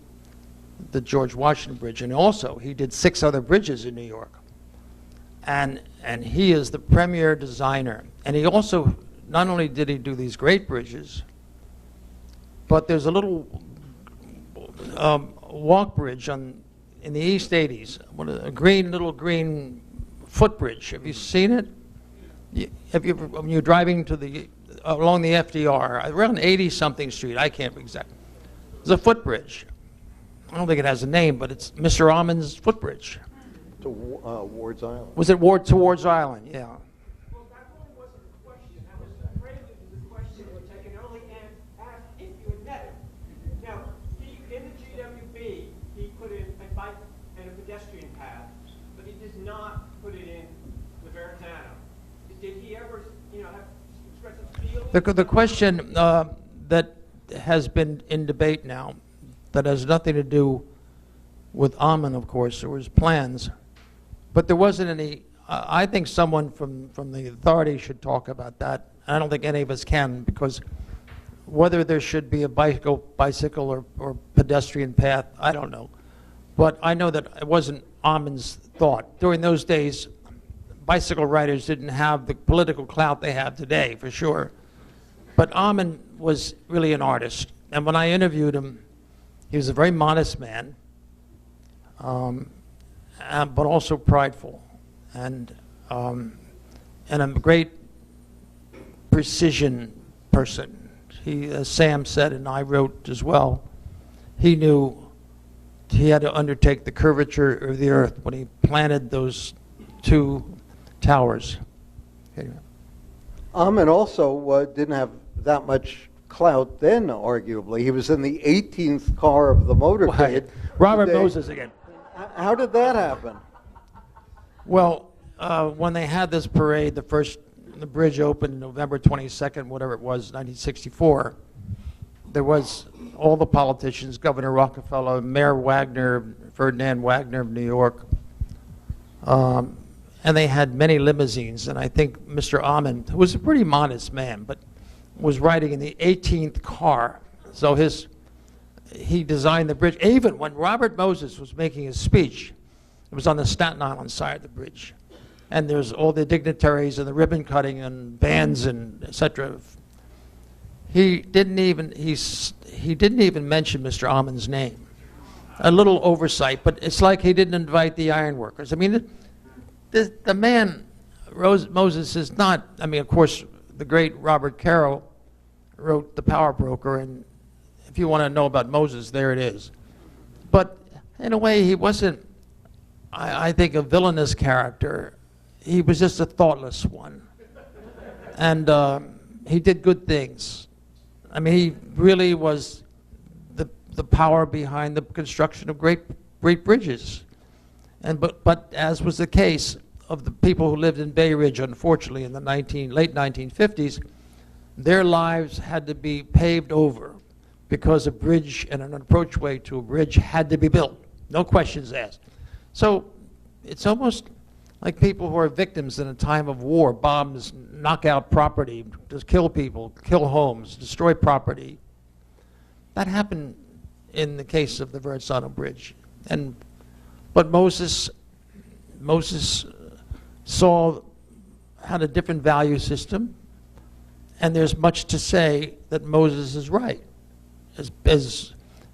the George Washington Bridge. And also, he did 6 other bridges in New York. And he is the premier designer. And he also, not only did he do these great bridges, but there's a little walk bridge in the East 80s, a little green footbridge. Have you seen it? When you're driving along the FDR, around 80-something street, I can't exactly. There's a footbridge. I don't think it has a name, but it's Mr. Almond's footbridge. To Ward's Island. Was it Ward's Island? Yeah. Well, that really wasn't the question. That was a prelude to the question, which I can only ask if you had met him. Now, in the GWB, he put in a bike and a pedestrian path, but he does not put it in the Verrazano. Did he ever, have express a feeling? The question that has been in debate now, that has nothing to do with Amon, of course, there was plans, but there wasn't any. I think someone from the authority should talk about that. I don't think any of us can, because whether there should be a bicycle or pedestrian path, I don't know. But I know that it wasn't Amon's thought. During those days, bicycle riders didn't have the political clout they have today, for sure. But Amon was really an artist. And when I interviewed him, he was a very modest man, but also prideful, and a great precision person. He, as Sam said, and I wrote as well, he knew he had to undertake the curvature of the earth when he planted those 2 towers. Anyway. And also didn't have that much clout then, arguably. He was in the 18th car of the motorcade. Robert Moses again. How did that happen? Well, when they had this parade, the bridge opened November 22nd, whatever it was, 1964, there was all the politicians, Governor Rockefeller, Mayor Wagner, Ferdinand Wagner of New York, and they had many limousines. And I think Mr. Amon, who was a pretty modest man, but was riding in the 18th car. So he designed the bridge. Even when Robert Moses was making his speech, it was on the Staten Island side of the bridge. And there's all the dignitaries and the ribbon cutting and bands and et cetera. He didn't even mention Mr. Amon's name. A little oversight, but it's like he didn't invite the ironworkers. I mean, the man, Moses, is not, I mean, of course, the great Robert Caro wrote The Power Broker, and if you want to know about Moses, there it is. But in a way, he wasn't, I think, a villainous character. He was just a thoughtless one. And he did good things. I mean, he really was the power behind the construction of great great bridges. But as was the case of the people who lived in Bay Ridge, unfortunately, in the late 1950s, their lives had to be paved over because a bridge and an approachway to a bridge had to be built. No questions asked. So it's almost like people who are victims in a time of war. Bombs knock out property, just kill people, kill homes, destroy property. That happened in the case of the Verrazano Bridge. But Moses had a different value system, and there's much to say that Moses is right. As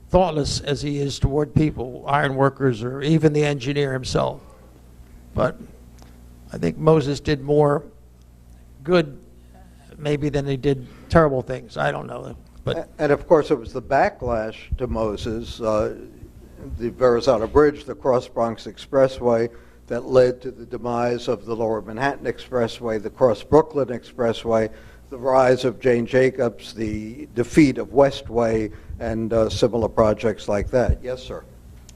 thoughtless as he is toward people, iron workers, or even the engineer himself. But I think Moses did more good maybe than he did terrible things. I don't know. But And of course, it was the backlash to Moses, the Verrazano Bridge, the Cross Bronx Expressway, that led to the demise of the Lower Manhattan Expressway, the Cross Brooklyn Expressway, the rise of Jane Jacobs, the defeat of Westway, and similar projects like that. Yes, sir.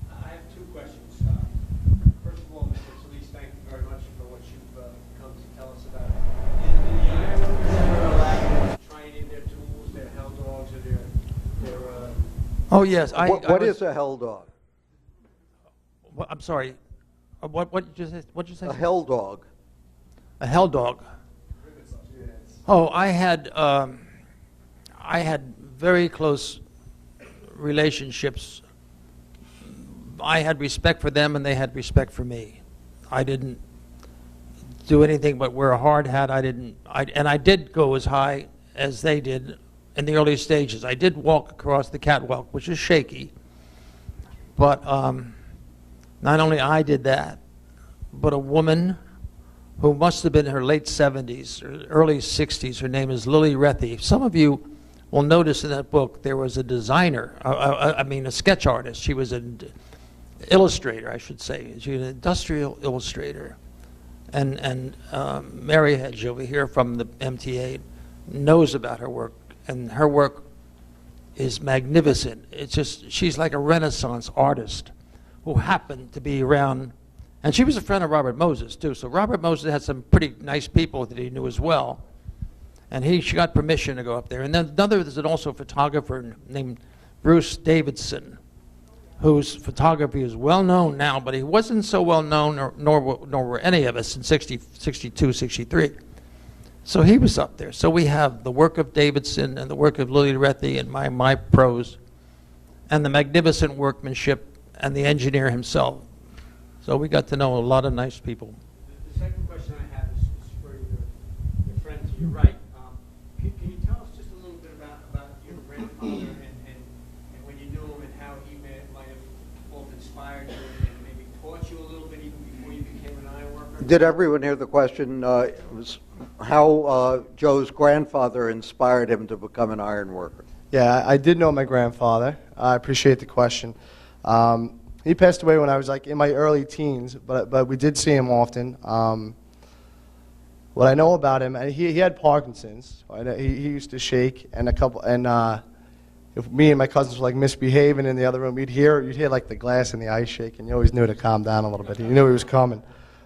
I have two questions. First of all, Mr. Talese, thank you very much for what you've come to tell us about. Did the ironworkers ever allow you to train in their tools, their hell dogs, or their oh yes, What is a hell dog? I'm sorry. What did you say? A hell dog. A hell dog. Oh, I had very close relationships. I had respect for them, and they had respect for me. I didn't do anything but wear a hard hat. And I did go as high as they did in the early stages. I did walk across the catwalk, which is shaky, but not only I did that, but a woman who must have been in her late 70s or early 60s. Her name is Lily Rethy. Some of you will notice in that book there was a designer, a sketch artist. She was an illustrator, I should say. She was an industrial illustrator. And Mary Hedge over here from the MTA knows about her work, and her work is magnificent. It's just, she's like a Renaissance artist who happened to be around. And she was a friend of Robert Moses, too. So Robert Moses had some pretty nice people that he knew as well. And she got permission to go up there. And then there's also a photographer named Bruce Davidson, whose photography is well known now, but he wasn't so well known, nor were any of us in 62, 63. So he was up there. So we have the work of Davidson and the work of Lily Rethy and my prose, and the magnificent workmanship and the engineer himself. So we got to know a lot of nice people. The second question I have is for your friend to your right. Can you tell us just a little bit about your grandfather and when you knew him and how he might have both inspired you and maybe taught you a little bit even before you became an iron worker? Did everyone hear the question? It was how Joe's grandfather inspired him to become an iron worker. Yeah, I did know my grandfather. I appreciate the question. He passed away when I was like in my early teens, but we did see him often. What I know about him, he had Parkinson's. He used to shake, and if me and my cousins were like misbehaving in the other room, you'd hear like the glass and the ice shake, and you always knew to calm down a little bit. You knew he was coming.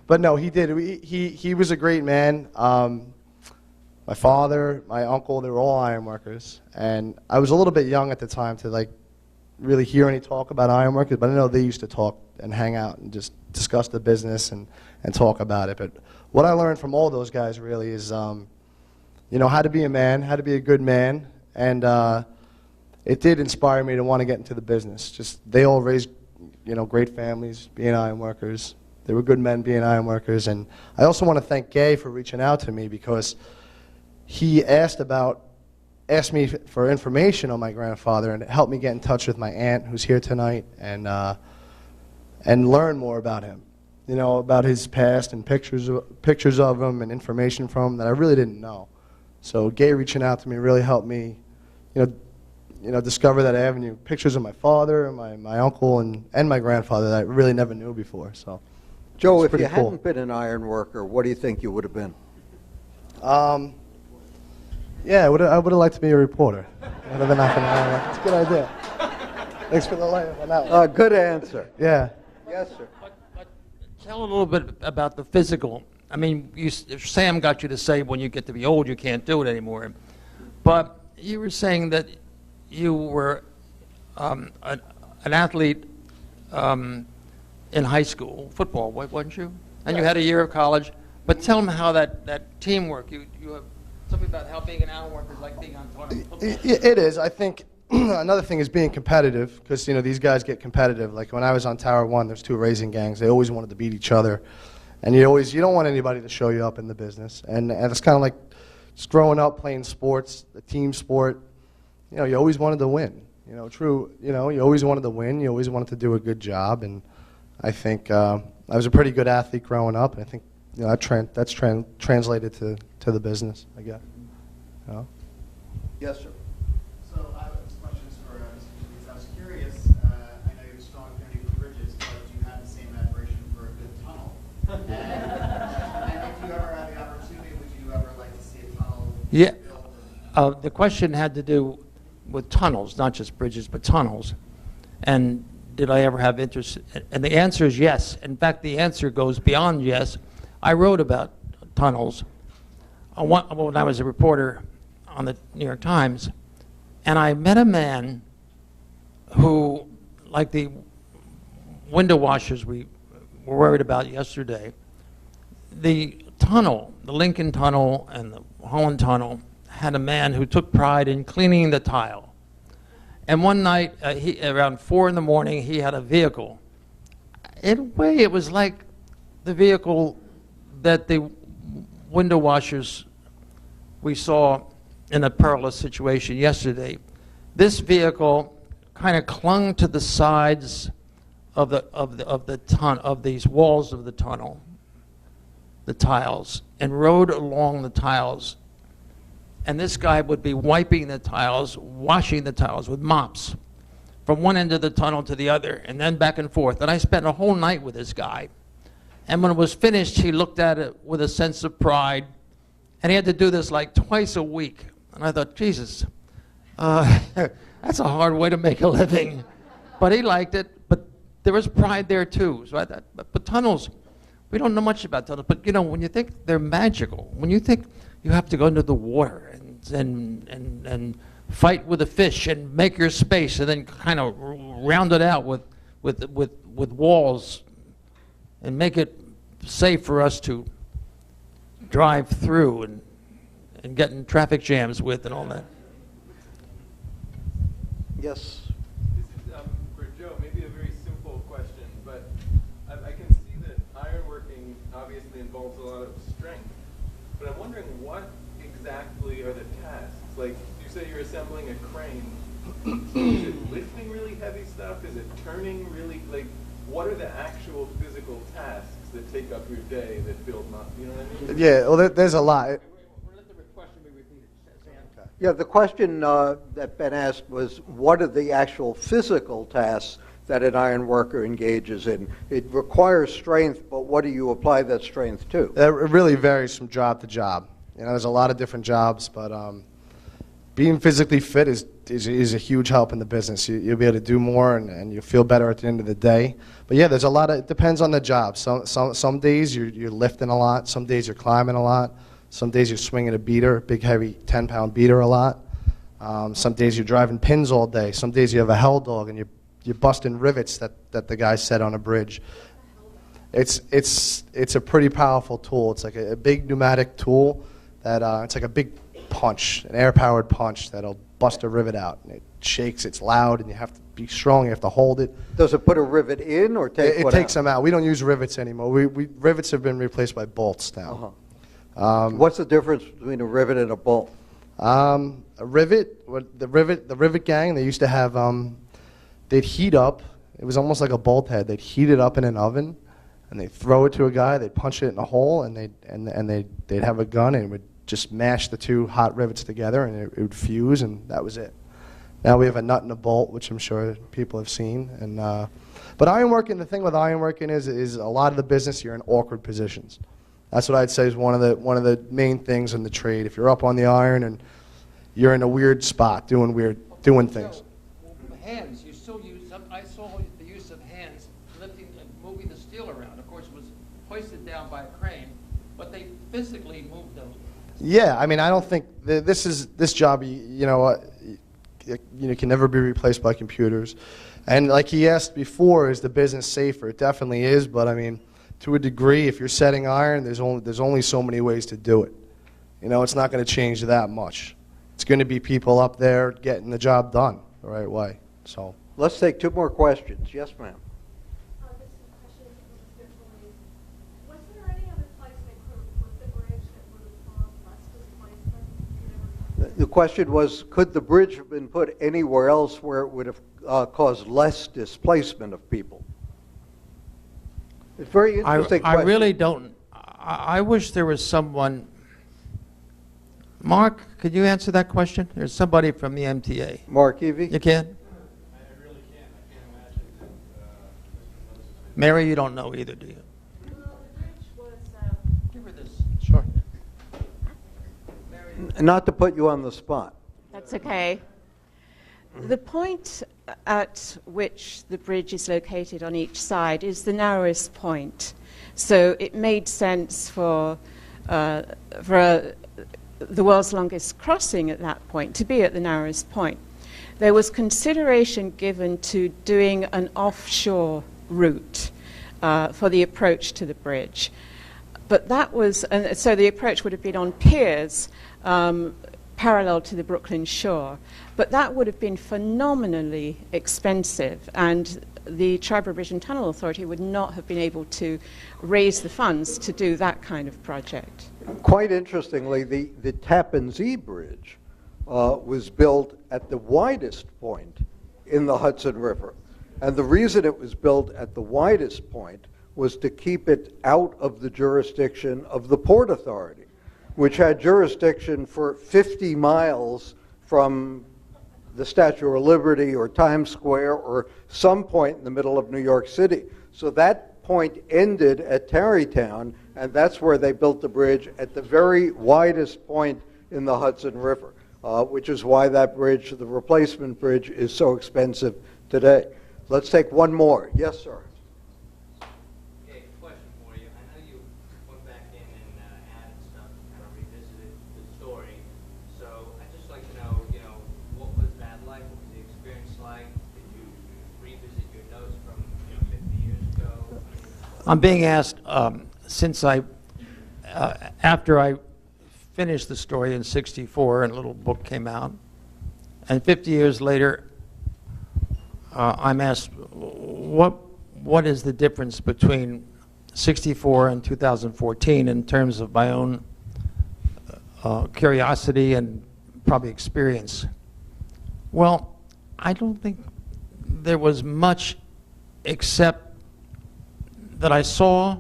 But no, he did. He was a great man. My father, my uncle, they were all iron workers, and I was a little bit young at the time to like really hear any talk about ironworkers, but I know they used to talk and hang out and just discuss the business and talk about it. But what I learned from all those guys really is, how to be a man, how to be a good man, and it did inspire me to want to get into the business. Just they all raised, great families, being ironworkers. They were good men being ironworkers, and I also want to thank Gay for reaching out to me because he asked me for information on my grandfather, and it helped me get in touch with my aunt who's here tonight and learn more about him, about his past and pictures of him and information from him that I really didn't know. So Gay reaching out to me really helped me, discover that avenue, pictures of my father, my uncle, and my grandfather that I really never knew before. So, Joe, if you hadn't been an iron worker, what do you think you would have been? Yeah, I would have liked to be a reporter. Rather than an iron worker. It's a good idea. Thanks for the layup on that one. Good answer. Yeah. Yes, sir. But tell a little bit about the physical. I mean, Sam got you to say when you get to be old you can't do it anymore. But you were saying that you were an athlete in high school, football, wasn't you? And you had a year of college. But tell them how that teamwork, you have something about how being an iron worker is like being on football. It is. I think another thing is being competitive, because these guys get competitive. Like when I was on Tower 1, there's 2 racing gangs. They always wanted to beat each other. And you don't want anybody to show you up in the business. And it's kind of like just growing up playing sports, a team sport. You always wanted to win. You always wanted to win. You always wanted to do a good job. And I think I was a pretty good athlete growing up. And I think that's translated to the business, I guess. Yes, sir. So I have questions for Mr. Talese. I was curious, I know you have a strong affinity for bridges, but do you have the same admiration for a good tunnel? And if you ever had the opportunity, would you ever like to see a tunnel built? The question had to do with tunnels, not just bridges, but tunnels. And did I ever have interest? And the answer is yes. In fact, the answer goes beyond yes. I wrote about tunnels when I was a reporter on the New York Times, and I met a man who, like the window washers we were worried about yesterday, the tunnel, the Lincoln Tunnel and the Holland Tunnel, had a man who took pride in cleaning the tile. And one night, around 4 in the morning, he had a vehicle. In a way, it was like the vehicle that the window washers we saw in a perilous situation yesterday. This vehicle kind of clung to the sides of these walls of the tunnel, the tiles, and rode along the tiles. And this guy would be wiping the tiles, washing the tiles with mops from one end of the tunnel to the other, and then back and forth. And I spent a whole night with this guy. And when it was finished, he looked at it with a sense of pride. And he had to do this like twice a week. And I thought, Jesus, that's a hard way to make a living. But he liked it. But there was pride there too. So I thought, but tunnels, we don't know much about tunnels. But when you think they're magical, when you think you have to go into the water and fight with a fish and make your space and then kind of round it out with walls and make it safe for us to drive through and get in traffic jams with and all that. Yes. This is for Joe, maybe a very simple question, but I can see that ironworking obviously involves a lot of strength, but I'm wondering what exactly are the tasks? Like, you say you're assembling a crane. Is it lifting really heavy stuff? Is it turning really, what are the actual physical tasks that take up your day that build up? You know what I mean? Yeah, well, there's a lot. Let the question be repeated, Sam. Yeah, the question that Ben asked was, what are the actual physical tasks that an iron worker engages in? It requires strength, but what do you apply that strength to? It really varies from job to job. There's a lot of different jobs, but being physically fit is a huge help in the business. You'll be able to do more, and you'll feel better at the end of the day. But yeah, there's a lot of, it depends on the job. Some days you're lifting a lot. Some days you're climbing a lot. Some days you're swinging a beater, big heavy 10-pound beater a lot. Some days you're driving pins all day. Some days you have a hell dog and you're busting rivets that the guy set on a bridge. It's a pretty powerful tool. It's like a big pneumatic tool that it's like a big punch, an air-powered punch that'll bust a rivet out. And it shakes, it's loud, and you have to be strong, you have to hold it. Does it put a rivet in or take it takes them out. We don't use rivets anymore. Rivets have been replaced by bolts now. What's the difference between a rivet and a bolt? A rivet, the rivet gang, they used to have, they'd heat up, it was almost like a bolt head. They'd heat it up in an oven, and they'd throw it to a guy, they'd punch it in a hole, and they'd have a gun, and it would just mash the two hot rivets together, and it would fuse, and that was it. Now we have a nut and a bolt, which I'm sure people have seen. But ironworking, the thing with ironworking is a lot of the business, you're in awkward positions. That's what I'd say is one of the main things in the trade. If you're up on the iron and you're in a weird spot doing things. So, hands, you still use steel around. Of course, it was hoisted down by a crane, but they physically moved those. Yeah, I mean, I don't think this job, can never be replaced by computers. And like he asked before, is the business safer? It definitely is, but I mean, to a degree, if you're setting iron, there's only so many ways to do it. It's not going to change that much. It's going to be people up there getting the job done the right way. So Let's take two more questions. Yes, ma'am. This is a question for Mr. Talese. Was there any other place they could have put the bridge that would have caused less displacement? The question was, could the bridge have been put anywhere else where it would have caused less displacement of people? It's a very interesting question. I really don't. I wish there was someone. Mark, could you answer that question? There's somebody from the MTA. Mark Evie? You can? I really can't. I can't imagine that Mr. Moses. Mary, you don't know either, do you? Well, the bridge was, Give her this. sure. Not to put you on the spot. That's okay. The point at which the bridge is located on each side is the narrowest point. So it made sense for the world's longest crossing at that point to be at the narrowest point. There was consideration given to doing an offshore route for the approach to the bridge. But that was, and so the approach would have been on piers parallel to the Brooklyn shore. But that would have been phenomenally expensive, and the Triborough Bridge and Tunnel Authority would not have been able to raise the funds to do that kind of project. Quite interestingly, the Tappan Zee Bridge was built at the widest point in the Hudson River. And the reason it was built at the widest point was to keep it out of the jurisdiction of the Port Authority, which had jurisdiction for 50 miles from the Statue of Liberty or Times Square or some point in the middle of New York City. So that point ended at Tarrytown, and that's where they built the bridge at the very widest point in the Hudson River, which is why that bridge, the replacement bridge, is so expensive today. Let's take one more. Yes, sir. Okay, question for you. I know you went back in and added stuff, kind of revisited the story. So I'd just like to know, what was that like? What was the experience like? Did you revisit your notes from, 50 years ago? I'm being asked, since after I finished the story in '64 and a little book came out, and 50 years later, I'm asked, what is the difference between '64 and 2014 in terms of my own curiosity and probably experience? Well, I don't think there was much except that I saw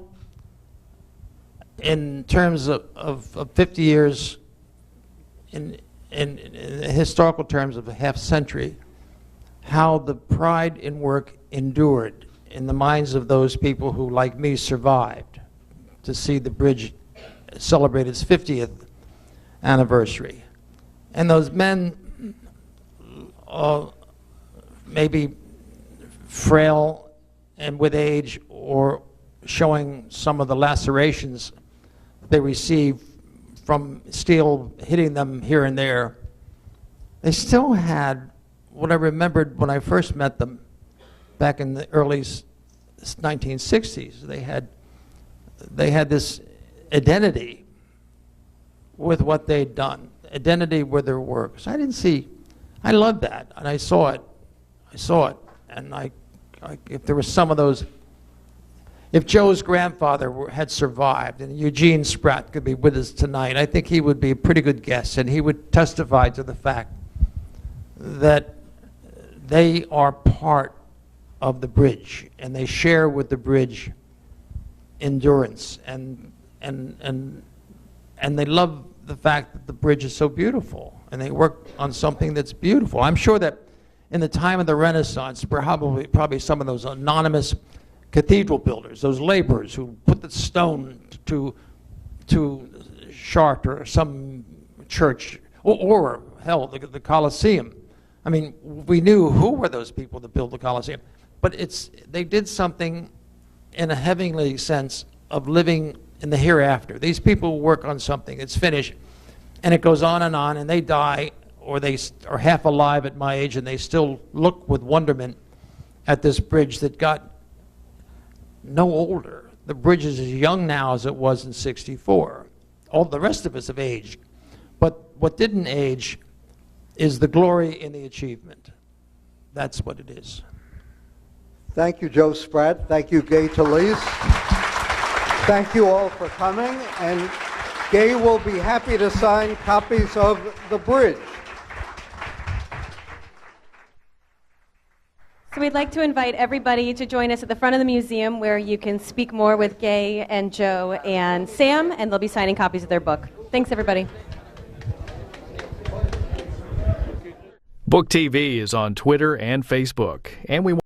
in terms of 50 years, in historical terms of a half century, how the pride in work endured in the minds of those people who, like me, survived to see the bridge celebrate its 50th anniversary. And those men, maybe frail and with age, or showing some of the lacerations they received from steel hitting them here and there, they still had what I remembered when I first met them back in the early 1960s. They had this identity with what they'd done, identity with their work. So I loved that, and I saw it, and if there were some of those, if Joe's grandfather had survived, and Eugene Spratt could be with us tonight, I think he would be a pretty good guest, and he would testify to the fact that they are part of the bridge, and they share with the bridge endurance, and they love the fact that the bridge is so beautiful, and they work on something that's beautiful. I'm sure that in the time of the Renaissance, probably some of those anonymous cathedral builders, those laborers who put the stone to Chartres or some church, or hell, the Colosseum. I mean, we knew who were those people that built the Colosseum, but they did something in a heavenly sense of living in the hereafter. These people work on something, it's finished, and it goes on, and they die, or they are half alive at my age, and they still look with wonderment at this bridge that got no older. The bridge is as young now as it was in '64. All the rest of us have aged. But what didn't age is the glory in the achievement. That's what it is. Thank you, Joe Spratt. Thank you, Gay Talese. Thank you all for coming, and Gay will be happy to sign copies of the bridge. So we'd like to invite everybody to join us at the front of the museum where you can speak more with Gay and Joe and Sam, and they'll be signing copies of their book. Thanks, everybody. Book TV is on Twitter and Facebook, and we